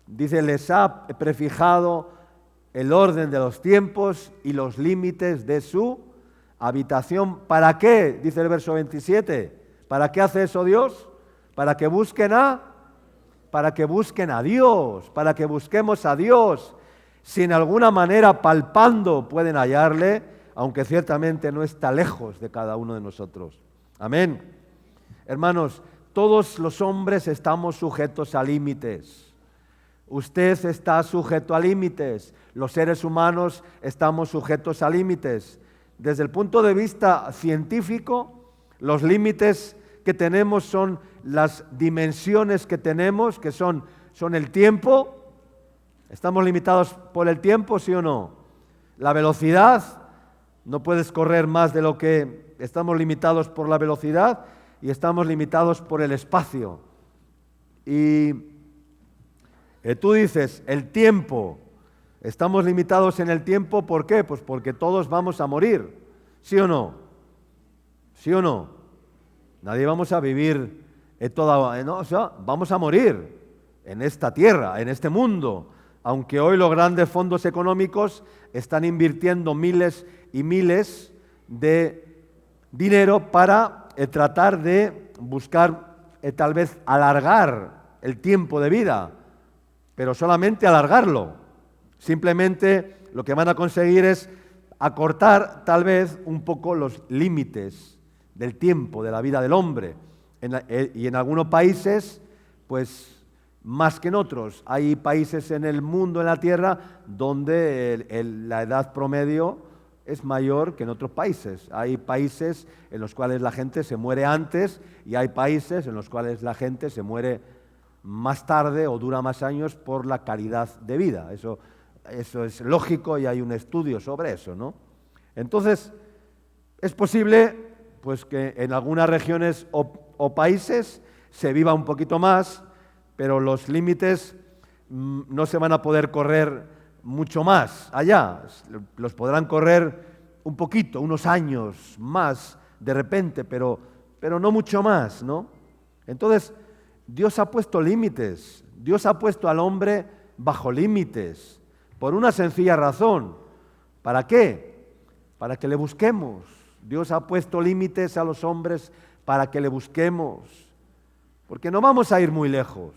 Speaker 1: Dice, les ha prefijado el orden de los tiempos y los límites de su habitación. ¿Para qué? Dice el verso 27. ¿Para qué hace eso Dios? Para que busquen a Dios, para que busquemos a Dios. Si en alguna manera palpando pueden hallarle, aunque ciertamente no está lejos de cada uno de nosotros. Amén. Hermanos, todos los hombres estamos sujetos a límites. Usted está sujeto a límites. Los seres humanos estamos sujetos a límites. Desde el punto de vista científico, los límites que tenemos son las dimensiones que tenemos, que son el tiempo. ¿Estamos limitados por el tiempo, sí o no? La velocidad, no puedes correr más de lo que estamos limitados por la velocidad y estamos limitados por el espacio. Y tú dices, el tiempo, estamos limitados en el tiempo, ¿por qué? Pues porque todos vamos a morir, ¿sí o no? ¿Sí o no? Nadie vamos a vivir ¿no? O sea, vamos a morir en esta tierra, en este mundo. Aunque hoy los grandes fondos económicos están invirtiendo miles y miles de dinero para tratar de buscar tal vez alargar el tiempo de vida, pero solamente alargarlo. Simplemente lo que van a conseguir es acortar tal vez un poco los límites del tiempo, de la vida del hombre. Y en algunos países, pues más que en otros. Hay países en el mundo, en la tierra, donde la edad promedio es mayor que en otros países. Hay países en los cuales la gente se muere antes y hay países en los cuales la gente se muere más tarde o dura más años por la calidad de vida. Eso es lógico y hay un estudio sobre eso, ¿no? Entonces, es posible pues que en algunas regiones o países se viva un poquito más, pero los límites no se van a poder correr mucho más allá. Los podrán correr un poquito, unos años más de repente, pero no mucho más, ¿no? Entonces, Dios ha puesto límites. Dios ha puesto al hombre bajo límites, por una sencilla razón. ¿Para qué? Para que le busquemos. Dios ha puesto límites a los hombres para que le busquemos. Porque no vamos a ir muy lejos,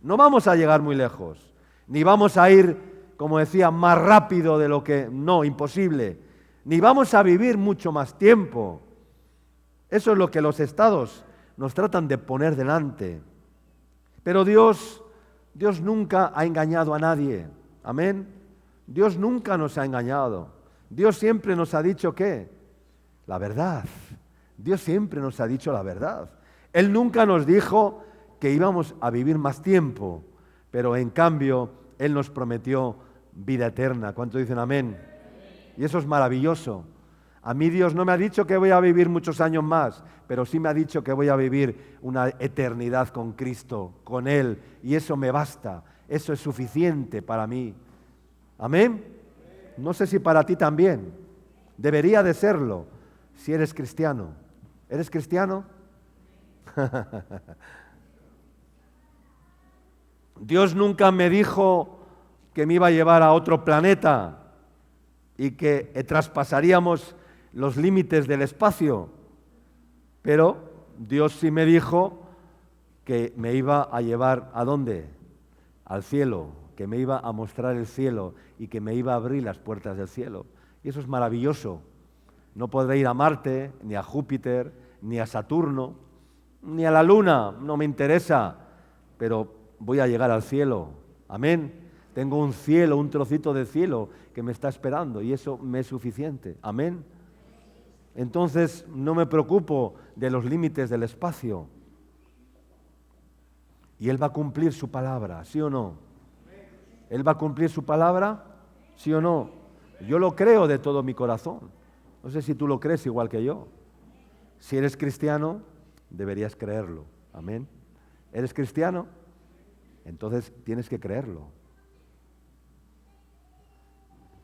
Speaker 1: no vamos a llegar muy lejos, ni vamos a ir, como decía, más rápido de lo que... No, imposible. Ni vamos a vivir mucho más tiempo. Eso es lo que los estados nos tratan de poner delante. Pero Dios nunca ha engañado a nadie. Amén. Dios nunca nos ha engañado. Dios siempre nos ha dicho ¿qué? La verdad. Dios siempre nos ha dicho la verdad. Él nunca nos dijo que íbamos a vivir más tiempo, pero en cambio Él nos prometió vida eterna. ¿Cuántos dicen amén? Y eso es maravilloso. A mí Dios no me ha dicho que voy a vivir muchos años más, pero sí me ha dicho que voy a vivir una eternidad con Cristo, con Él, y eso me basta. Eso es suficiente para mí. ¿Amén? No sé si para ti también. Debería de serlo, si eres cristiano. ¿Eres cristiano? Dios nunca me dijo que me iba a llevar a otro planeta y que traspasaríamos los límites del espacio, pero Dios sí me dijo que me iba a llevar ¿a dónde? Al cielo, que me iba a mostrar el cielo y que me iba a abrir las puertas del cielo. Y eso es maravilloso. No podré ir a Marte, ni a Júpiter, ni a Saturno, ni a la Luna, no me interesa, pero voy a llegar al cielo. Amén. Tengo un cielo, un trocito de cielo que me está esperando y eso me es suficiente. Amén. Entonces no me preocupo de los límites del espacio. Y Él va a cumplir su palabra, ¿sí o no? ¿Él va a cumplir su palabra? ¿Sí o no? Yo lo creo de todo mi corazón. No sé si tú lo crees igual que yo. Si eres cristiano, deberías creerlo. Amén. ¿Eres cristiano? Entonces tienes que creerlo.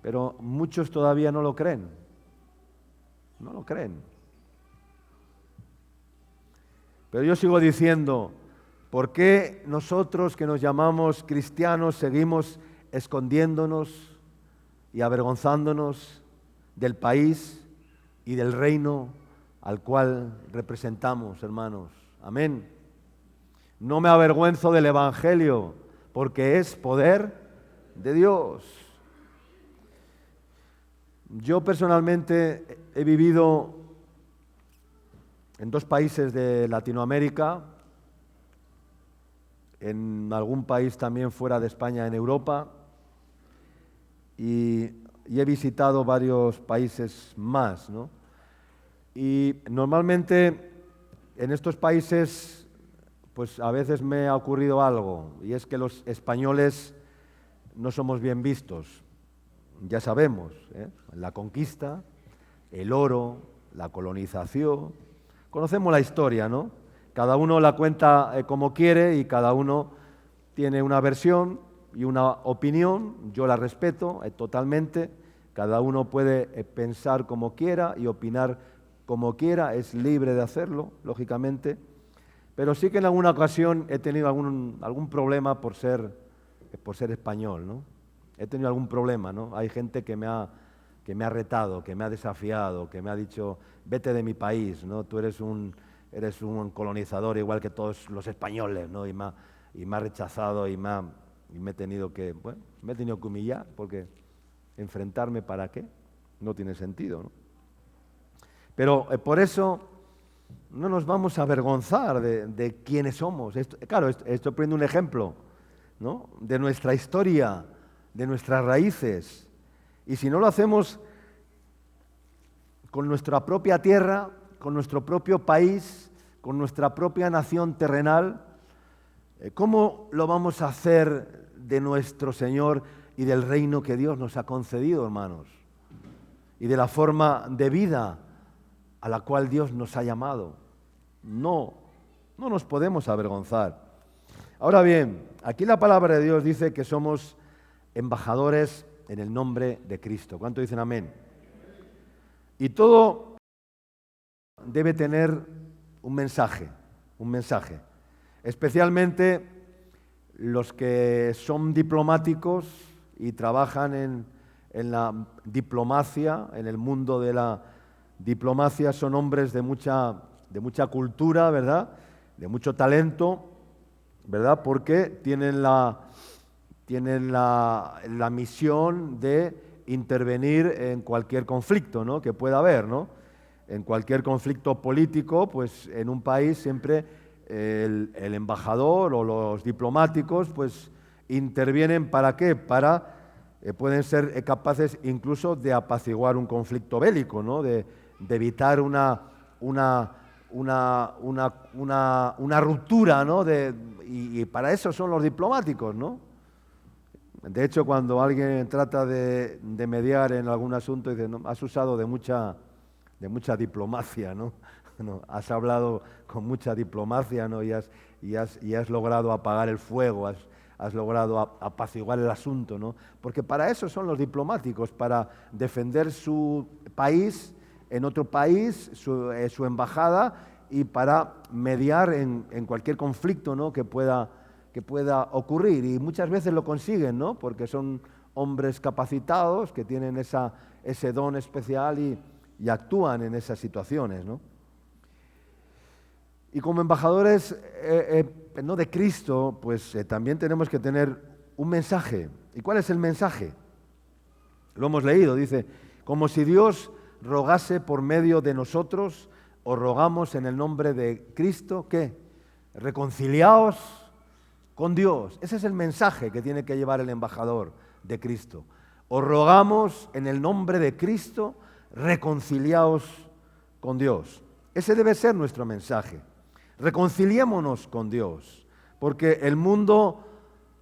Speaker 1: Pero muchos todavía no lo creen. No lo creen. Pero yo sigo diciendo, ¿por qué nosotros que nos llamamos cristianos seguimos escondiéndonos y avergonzándonos del país y del reino al cual representamos, hermanos? Amén. No me avergüenzo del Evangelio, porque es poder de Dios. Yo personalmente he vivido en 2 países de Latinoamérica, en algún país también fuera de España, en Europa, y he visitado varios países más, ¿no? Y normalmente en estos países, pues a veces me ha ocurrido algo, y es que los españoles no somos bien vistos. Ya sabemos, la conquista, el oro, la colonización. Conocemos la historia, ¿no? Cada uno la cuenta como quiere y cada uno tiene una versión y una opinión. Yo la respeto totalmente. Cada uno puede pensar como quiera y opinar como quiera. Es libre de hacerlo, lógicamente. Pero sí que en alguna ocasión he tenido algún problema por ser español, ¿no? He tenido algún problema, ¿no? Hay gente que me ha retado, que me ha desafiado, que me ha dicho, vete de mi país, ¿no? Tú eres un colonizador igual que todos los españoles, ¿no? Y me ha rechazado y me he tenido que humillar, porque enfrentarme ¿para qué? No tiene sentido, ¿no? Pero por eso no nos vamos a avergonzar de quiénes somos. Estoy poniendo un ejemplo, ¿no? De nuestra historia, de nuestras raíces. Y si no lo hacemos con nuestra propia tierra, con nuestro propio país, con nuestra propia nación terrenal, ¿cómo lo vamos a hacer de nuestro Señor y del reino que Dios nos ha concedido, hermanos? Y de la forma de vida a la cual Dios nos ha llamado. No nos podemos avergonzar. Ahora bien, aquí la palabra de Dios dice que somos embajadores en el nombre de Cristo. ¿Cuánto dicen amén? Y todo debe tener un mensaje, especialmente los que son diplomáticos y trabajan en la diplomacia, en el mundo de la diplomacia, son hombres de mucha cultura, ¿verdad? De mucho talento, ¿verdad? Porque tienen la misión de intervenir en cualquier conflicto, ¿no? Que pueda haber, ¿no? En cualquier conflicto político, pues en un país siempre el embajador o los diplomáticos pues intervienen. ¿Para qué? Pueden ser capaces incluso de apaciguar un conflicto bélico, ¿no? De evitar una ruptura, ¿no? Y para eso son los diplomáticos, ¿no? De hecho, cuando alguien trata de mediar en algún asunto, dice, no, has usado de mucha diplomacia, ¿no? No, has hablado con mucha diplomacia, ¿no? Y has logrado apagar el fuego, has logrado apaciguar el asunto, ¿no? Porque para eso son los diplomáticos, para defender su país en otro país, su embajada, y para mediar en cualquier conflicto, ¿no? que pueda ocurrir. Y muchas veces lo consiguen, ¿no? Porque son hombres capacitados que tienen ese don especial y actúan en esas situaciones, ¿no? Y como embajadores no de Cristo, pues también tenemos que tener un mensaje. ¿Y cuál es el mensaje? Lo hemos leído, dice, como si Dios rogase por medio de nosotros, os rogamos en el nombre de Cristo, ¿qué? Reconciliaos con Dios. Ese es el mensaje que tiene que llevar el embajador de Cristo. Os rogamos en el nombre de Cristo, reconciliaos con Dios. Ese debe ser nuestro mensaje. Reconciliémonos con Dios, porque el mundo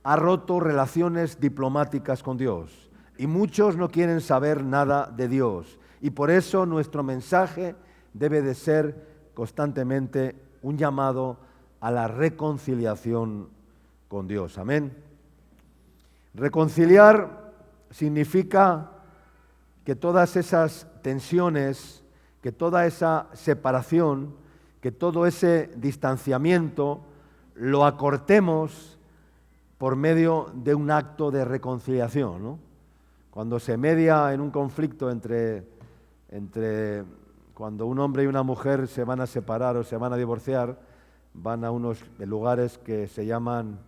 Speaker 1: ha roto relaciones diplomáticas con Dios y muchos no quieren saber nada de Dios. Y por eso nuestro mensaje debe de ser constantemente un llamado a la reconciliación con Dios. Amén. Reconciliar significa que todas esas tensiones que toda esa separación, que todo ese distanciamiento lo acortemos por medio de un acto de reconciliación, ¿no? Cuando se media en un conflicto entre cuando un hombre y una mujer se van a separar o se van a divorciar, van a unos lugares que se llaman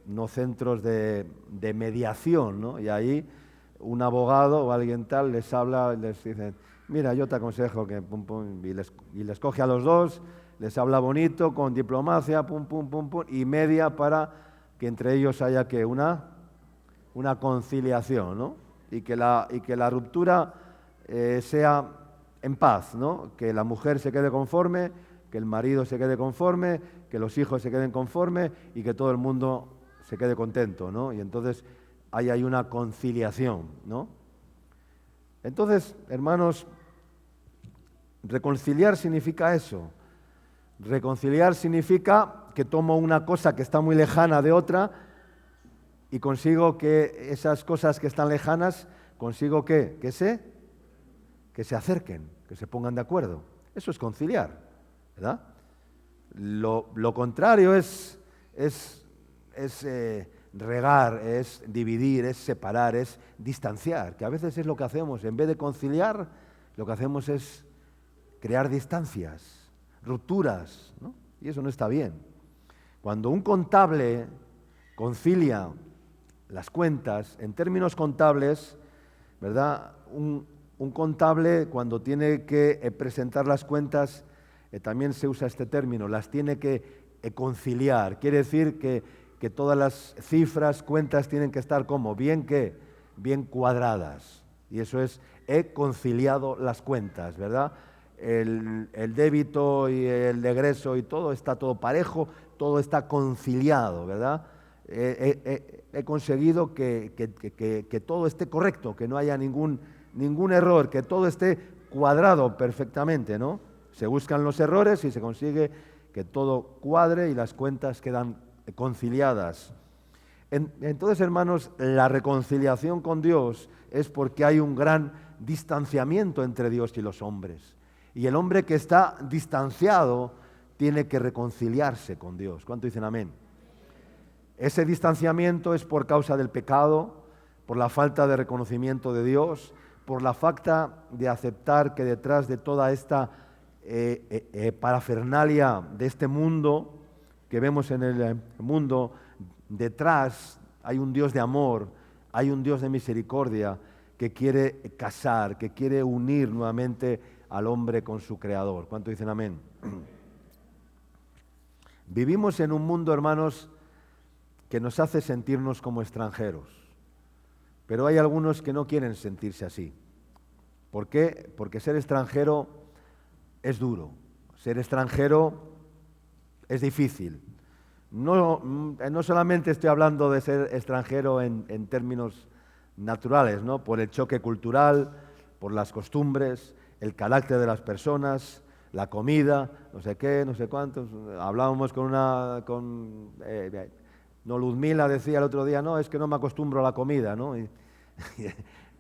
Speaker 1: no centros de mediación, ¿no? Y ahí un abogado o alguien tal les habla, les dice, mira, yo te aconsejo que pum, pum, y les coge a los dos, les habla bonito, con diplomacia, pum, pum, pum, pum, y media para que entre ellos haya que una conciliación, ¿no? Y que la ruptura sea en paz, ¿no? Que la mujer se quede conforme, que el marido se quede conforme, que los hijos se queden conforme y que todo el mundo se quede contento, ¿no? Y entonces ahí hay una conciliación, ¿no? Entonces, hermanos, reconciliar significa eso. Reconciliar significa que tomo una cosa que está muy lejana de otra y consigo que esas cosas que están lejanas, consigo que se acerquen, que se pongan de acuerdo. Eso es conciliar, ¿verdad? Lo contrario es regar, es dividir, es separar, es distanciar, que a veces es lo que hacemos. En vez de conciliar, lo que hacemos es crear distancias, rupturas, ¿no? Y eso no está bien. Cuando un contable concilia las cuentas, en términos contables, ¿verdad? Un contable, cuando tiene que presentar las cuentas, también se usa este término, las tiene que conciliar. Quiere decir que todas las cifras, cuentas tienen que estar como bien cuadradas. Y eso es, he conciliado las cuentas, ¿verdad? El débito y el egreso y todo está todo parejo, todo está conciliado, ¿verdad? He conseguido que todo esté correcto, que no haya ningún error, que todo esté cuadrado perfectamente, ¿no? Se buscan los errores y se consigue que todo cuadre y las cuentas quedan conciliadas. Entonces, hermanos, la reconciliación con Dios es porque hay un gran distanciamiento entre Dios y los hombres. Y el hombre que está distanciado tiene que reconciliarse con Dios. ¿Cuánto dicen amén? Ese distanciamiento es por causa del pecado, por la falta de reconocimiento de Dios, por la falta de aceptar que detrás de toda esta parafernalia de este mundo que vemos en el mundo, detrás hay un Dios de amor, hay un Dios de misericordia que quiere casar, que quiere unir nuevamente al hombre con su Creador. ¿Cuánto dicen amén? Vivimos en un mundo, hermanos, que nos hace sentirnos como extranjeros. Pero hay algunos que no quieren sentirse así. ¿Por qué? Porque ser extranjero es duro. Ser extranjero es difícil. No solamente estoy hablando de ser extranjero en términos naturales, ¿no? Por el choque cultural, por las costumbres, el carácter de las personas, la comida, no sé qué, no sé cuántos. Hablábamos no, Luzmila decía el otro día, no, es que no me acostumbro a la comida, ¿no? Y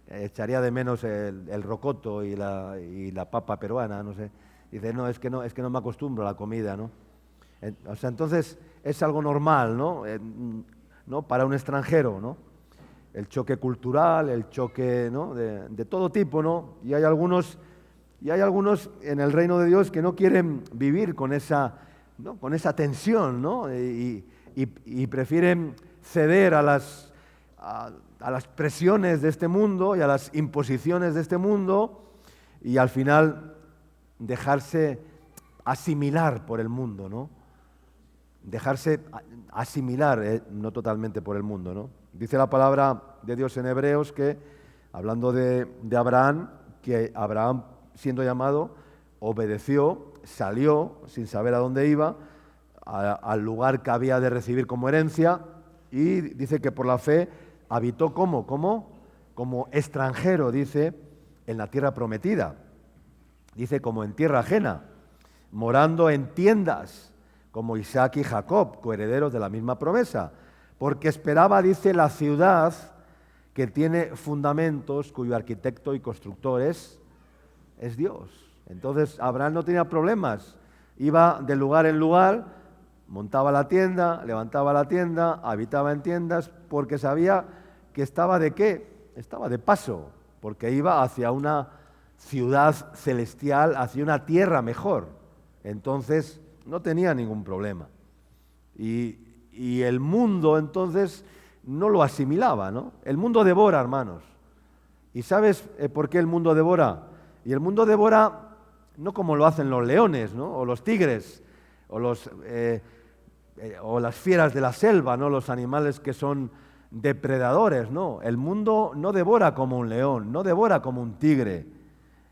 Speaker 1: echaría de menos el rocoto y la papa peruana, no sé. Dice, no, es que no me acostumbro a la comida, ¿no? O sea, entonces es algo normal, ¿no? ¿No? Para un extranjero, ¿no? El choque cultural, el choque, ¿no? de todo tipo, ¿no? Y hay algunos en el reino de Dios que no quieren vivir con esa, ¿no? Con esa tensión, ¿no? Y prefieren ceder a las presiones de este mundo y a las imposiciones de este mundo y al final dejarse asimilar por el mundo, ¿no? Dejarse asimilar, no totalmente por el mundo, ¿no? Dice la palabra de Dios en Hebreos que, hablando de Abraham, que Abraham, siendo llamado, obedeció, salió sin saber a dónde iba, al lugar que había de recibir como herencia, y dice que por la fe habitó como extranjero, dice, en la tierra prometida. Dice como en tierra ajena, morando en tiendas, como Isaac y Jacob, coherederos de la misma promesa, porque esperaba, dice, la ciudad que tiene fundamentos, cuyo arquitecto y constructor es Dios. Entonces Abraham no tenía problemas. Iba de lugar en lugar, montaba la tienda, levantaba la tienda, habitaba en tiendas, porque sabía que estaba ¿de qué? Estaba de paso, porque iba hacia una ciudad celestial, hacia una tierra mejor. Entonces no tenía ningún problema. Y el mundo entonces no lo asimilaba, ¿no? El mundo devora, hermanos. ¿Y sabes por qué el mundo devora? Y el mundo devora no como lo hacen los leones, ¿no? O los tigres, o las fieras de la selva, ¿no? Los animales que son depredadores, ¿no? El mundo no devora como un león, no devora como un tigre.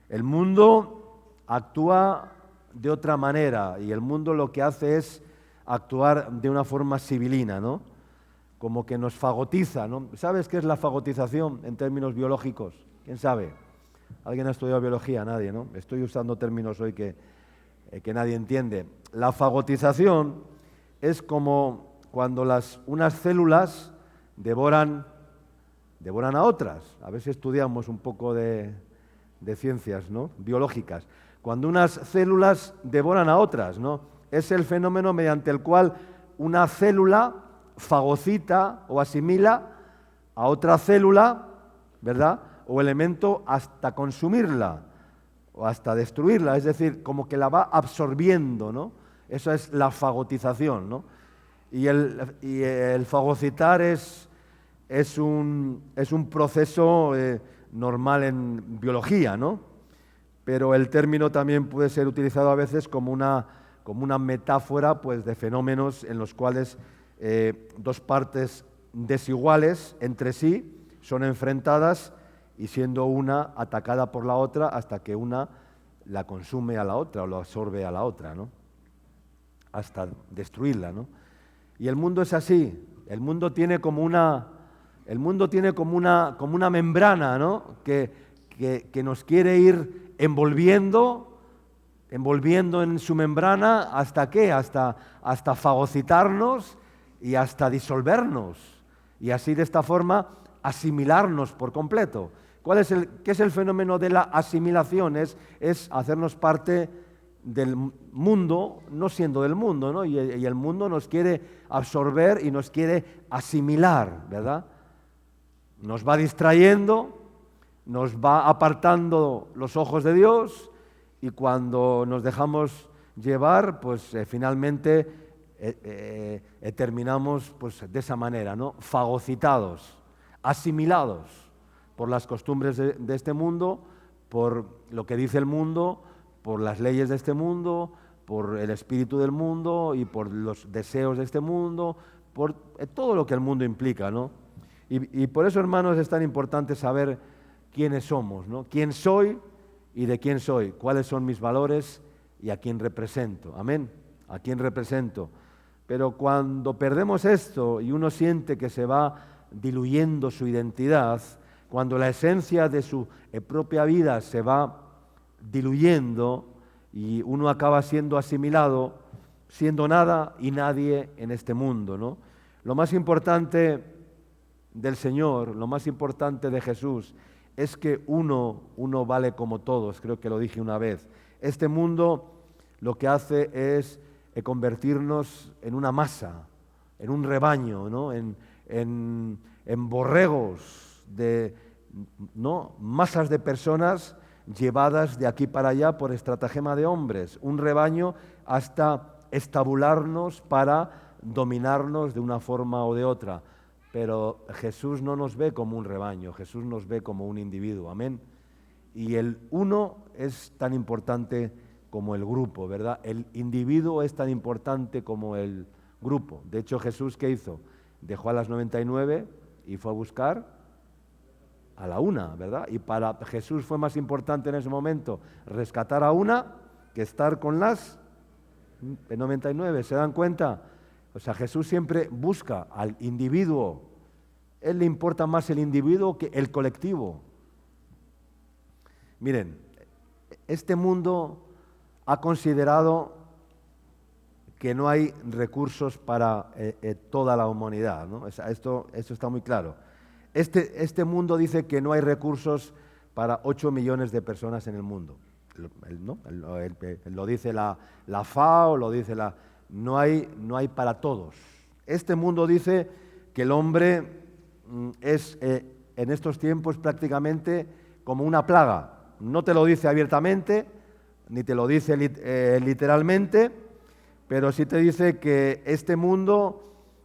Speaker 1: El mundo actúa de otra manera y el mundo lo que hace es actuar de una forma sibilina, ¿no? Como que nos fagotiza, ¿no? ¿Sabes qué es la fagotización en términos biológicos? ¿Quién sabe? ¿Alguien ha estudiado biología? Nadie, ¿no? Estoy usando términos hoy que nadie entiende. La fagotización es como cuando unas células devoran a otras. A ver si estudiamos un poco de ciencias, ¿no? Biológicas. Cuando unas células devoran a otras, ¿no? Es el fenómeno mediante el cual una célula fagocita o asimila a otra célula, ¿verdad? O elemento hasta consumirla o hasta destruirla, es decir, como que la va absorbiendo, ¿no? Eso es la fagotización, ¿no? Y el fagocitar es un proceso normal en biología, ¿no? Pero el término también puede ser utilizado a veces como una metáfora, pues, de fenómenos en los cuales dos partes desiguales entre sí son enfrentadas y siendo una atacada por la otra hasta que una la consume a la otra o lo absorbe a la otra, ¿no? Hasta destruirla, ¿no? Y el mundo es así. El mundo tiene como una membrana, ¿no? que nos quiere ir envolviendo en su membrana, ¿hasta qué? Hasta fagocitarnos y hasta disolvernos. Y así, de esta forma, asimilarnos por completo. ¿Qué es el fenómeno de la asimilación? Es hacernos parte del mundo, no siendo del mundo, ¿no? Y el mundo nos quiere absorber y nos quiere asimilar, ¿verdad? Nos va distrayendo, nos va apartando los ojos de Dios y cuando nos dejamos llevar, pues finalmente terminamos pues, de esa manera, ¿no? Fagocitados, asimilados por las costumbres de este mundo, por lo que dice el mundo, por las leyes de este mundo, por el espíritu del mundo y por los deseos de este mundo, por todo lo que el mundo implica, ¿no? Y por eso, hermanos, es tan importante saber quiénes somos, ¿no? Quién soy y de quién soy, cuáles son mis valores y a quién represento. Amén. A quién represento. Pero cuando perdemos esto y uno siente que se va diluyendo su identidad, cuando la esencia de su propia vida se va diluyendo y uno acaba siendo asimilado, siendo nada y nadie en este mundo, ¿no? Lo más importante del Señor, lo más importante de Jesús, es que uno vale como todos, creo que lo dije una vez. Este mundo lo que hace es convertirnos en una masa, en un rebaño, ¿no? en borregos, ¿no? Masas de personas llevadas de aquí para allá por estratagema de hombres, un rebaño hasta estabularnos para dominarnos de una forma o de otra. Pero Jesús no nos ve como un rebaño, Jesús nos ve como un individuo, amén. Y el uno es tan importante como el grupo, ¿verdad? El individuo es tan importante como el grupo. De hecho, Jesús, ¿qué hizo? Dejó a las 99 y fue a buscar a la una, ¿verdad? Y para Jesús fue más importante en ese momento rescatar a una que estar con las 99, ¿se dan cuenta? O sea, Jesús siempre busca al individuo. Él le importa más el individuo que el colectivo. Miren, este mundo ha considerado que no hay recursos para toda la humanidad, ¿no? O sea, esto está muy claro. Este mundo dice que no hay recursos para 8 millones de personas en el mundo. Lo dice la FAO, lo dice la... No hay para todos. Este mundo dice que el hombre es en estos tiempos prácticamente como una plaga. No te lo dice abiertamente, ni te lo dice literalmente, pero sí te dice que este mundo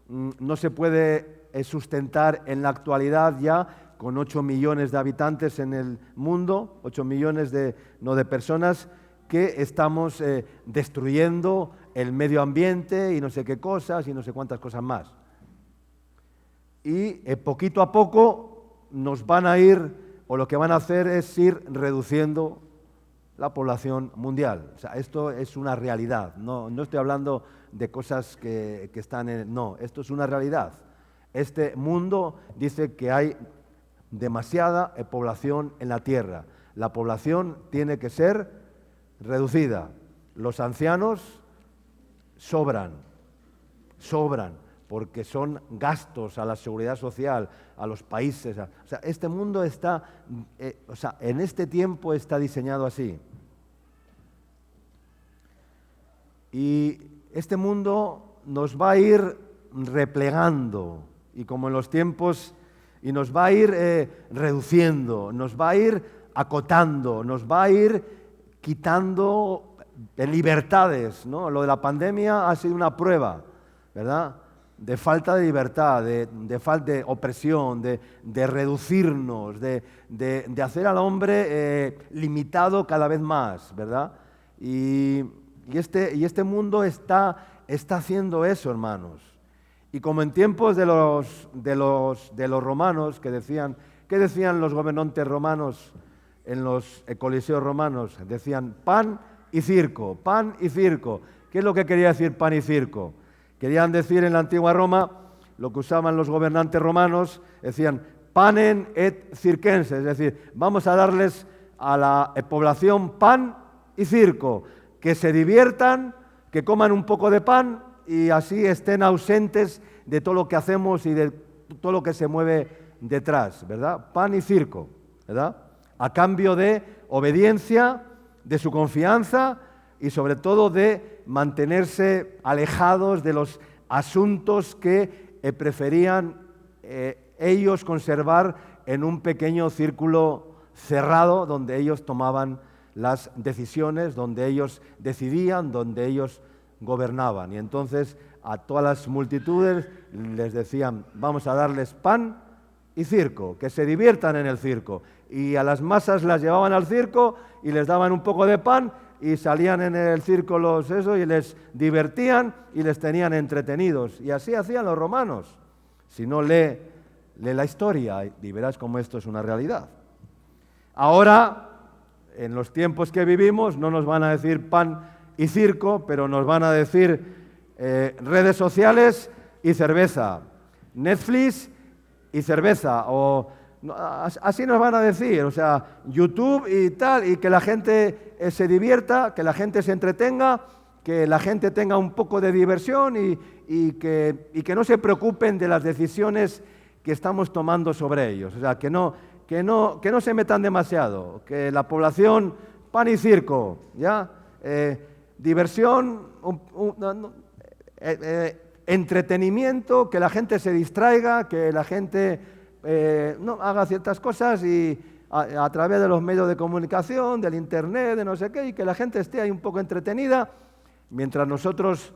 Speaker 1: no se puede sustentar en la actualidad ya con 8 millones de habitantes en el mundo, 8 millones de personas, que estamos destruyendo el medio ambiente y no sé qué cosas y no sé cuántas cosas más. Y poquito a poco nos van a ir, o lo que van a hacer es ir reduciendo la población mundial. O sea, esto es una realidad, no estoy hablando de cosas que están en... No, esto es una realidad. Este mundo dice que hay demasiada población en la Tierra. La población tiene que ser reducida. Los ancianos sobran, porque son gastos a la seguridad social, a los países. O sea, este mundo está, en este tiempo está diseñado así. Y este mundo nos va a ir replegando, y como en los tiempos, y nos va a ir reduciendo, nos va a ir acotando, nos va a ir quitando libertades, ¿no? Lo de la pandemia ha sido una prueba, ¿verdad?, de falta de libertad, de falta de opresión, de reducirnos, de hacer al hombre limitado cada vez más, ¿verdad? Y este mundo está haciendo eso, hermanos. Y como en tiempos de los romanos, ¿qué decían los gobernantes romanos en los coliseos romanos? Decían pan y circo, pan y circo. ¿Qué es lo que quería decir pan y circo? Querían decir en la antigua Roma, lo que usaban los gobernantes romanos, decían panem et circenses, es decir, vamos a darles a la población pan y circo, que se diviertan, que coman un poco de pan y así estén ausentes de todo lo que hacemos y de todo lo que se mueve detrás, ¿verdad? Pan y circo, ¿verdad? A cambio de obediencia, de su confianza y sobre todo de mantenerse alejados de los asuntos que preferían ellos conservar en un pequeño círculo cerrado donde ellos tomaban las decisiones, donde ellos decidían, donde ellos gobernaban. Y entonces a todas las multitudes les decían, vamos a darles pan y circo, que se diviertan en el circo. Y a las masas las llevaban al circo y les daban un poco de pan y salían en el circo y les divertían y les tenían entretenidos. Y así hacían los romanos. Si no, lee la historia y verás cómo esto es una realidad. Ahora, en los tiempos que vivimos, no nos van a decir pan y circo, pero nos van a decir redes sociales y cerveza, Netflix y cerveza, o así nos van a decir, o sea, YouTube y tal, y que la gente se divierta, que la gente se entretenga, que la gente tenga un poco de diversión y que no se preocupen de las decisiones que estamos tomando sobre ellos, o sea, que no se metan demasiado, que la población, pan y circo, ¿ya? Diversión, entretenimiento, que la gente se distraiga, que la gente haga ciertas cosas y a través de los medios de comunicación, del internet, de no sé qué, y que la gente esté ahí un poco entretenida, mientras nosotros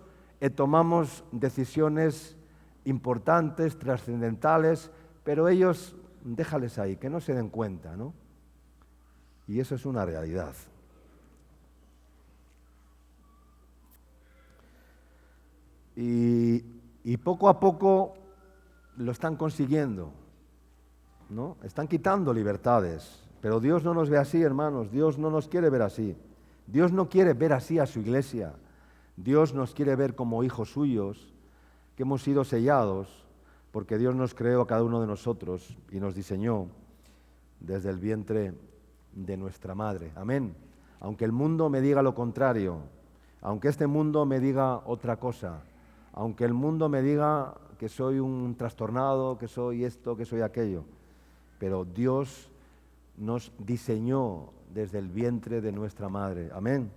Speaker 1: tomamos decisiones importantes, trascendentales, pero ellos, déjales ahí, que no se den cuenta, ¿no? Y eso es una realidad. Y poco a poco lo están consiguiendo, ¿no? Están quitando libertades, pero Dios no nos ve así, hermanos. Dios no nos quiere ver así. Dios no quiere ver así a su iglesia. Dios nos quiere ver como hijos suyos, que hemos sido sellados, porque Dios nos creó a cada uno de nosotros y nos diseñó desde el vientre de nuestra madre. Amén. Aunque el mundo me diga lo contrario, aunque este mundo me diga otra cosa, aunque el mundo me diga que soy un trastornado, que soy esto, que soy aquello, pero Dios nos diseñó desde el vientre de nuestra madre. Amén.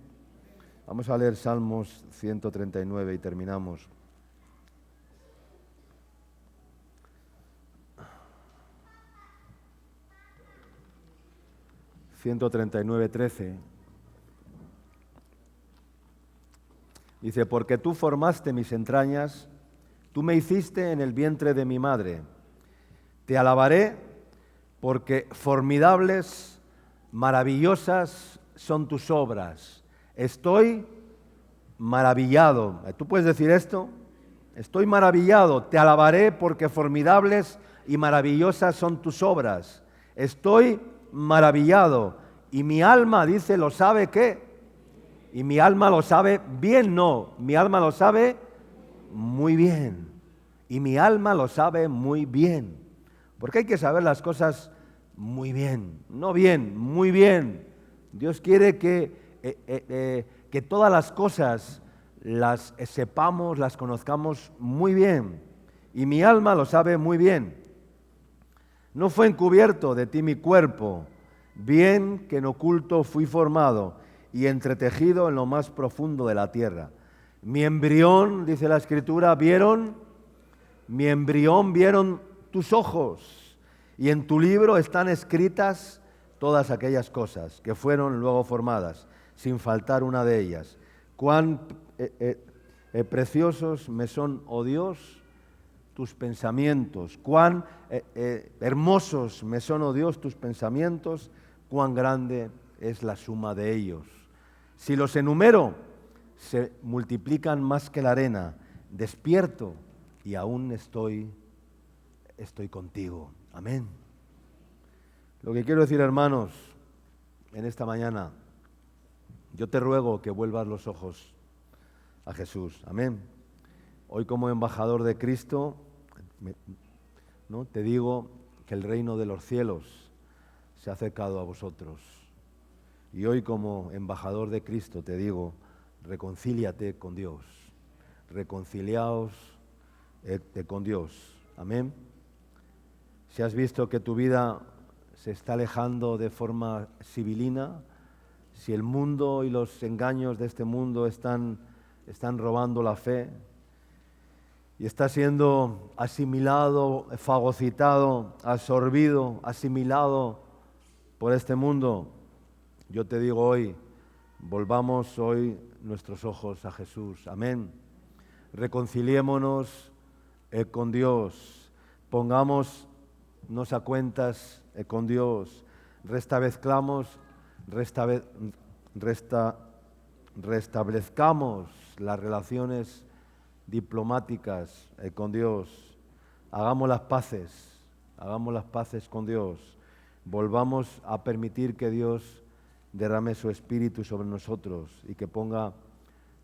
Speaker 1: Vamos a leer Salmos 139 y terminamos. (139:13). Dice, porque tú formaste mis entrañas, tú me hiciste en el vientre de mi madre. Te alabaré porque formidables, maravillosas son tus obras. Estoy maravillado. ¿Tú puedes decir esto? Estoy maravillado. Te alabaré porque formidables y maravillosas son tus obras. Estoy maravillado. Y mi alma, dice, ¿lo sabe qué? Y mi alma lo sabe bien, no. Mi alma lo sabe muy bien. Y mi alma lo sabe muy bien. Porque hay que saber las cosas muy bien. No bien, muy bien. Dios quiere que todas las cosas las sepamos, las conozcamos muy bien. Y mi alma lo sabe muy bien. No fue encubierto de ti mi cuerpo, bien que en oculto fui formado y entretejido en lo más profundo de la tierra. Mi embrión, dice la Escritura, mi embrión vieron tus ojos, y en tu libro están escritas todas aquellas cosas que fueron luego formadas, sin faltar una de ellas. Cuán preciosos me son, oh Dios, tus pensamientos, cuán hermosos me son, oh Dios, tus pensamientos, cuán grande es la suma de ellos. Si los enumero, se multiplican más que la arena. Despierto y aún estoy contigo. Amén. Lo que quiero decir, hermanos, en esta mañana, yo te ruego que vuelvas los ojos a Jesús. Amén. Hoy, como embajador de Cristo, ¿no?, te digo que el reino de los cielos se ha acercado a vosotros. Y hoy, como embajador de Cristo, te digo, reconcíliate con Dios. Reconciliaos con Dios. Amén. Si has visto que tu vida se está alejando de forma sibilina, si el mundo y los engaños de este mundo están robando la fe y está siendo asimilado, fagocitado, absorbido, asimilado por este mundo, yo te digo hoy, volvamos hoy nuestros ojos a Jesús. Amén. Reconciliémonos con Dios. Pongámonos a cuentas con Dios. Restablezcamos las relaciones diplomáticas con Dios. Hagamos las paces con Dios. Volvamos a permitir que Dios derrame su espíritu sobre nosotros y que ponga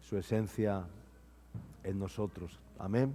Speaker 1: su esencia en nosotros. Amén.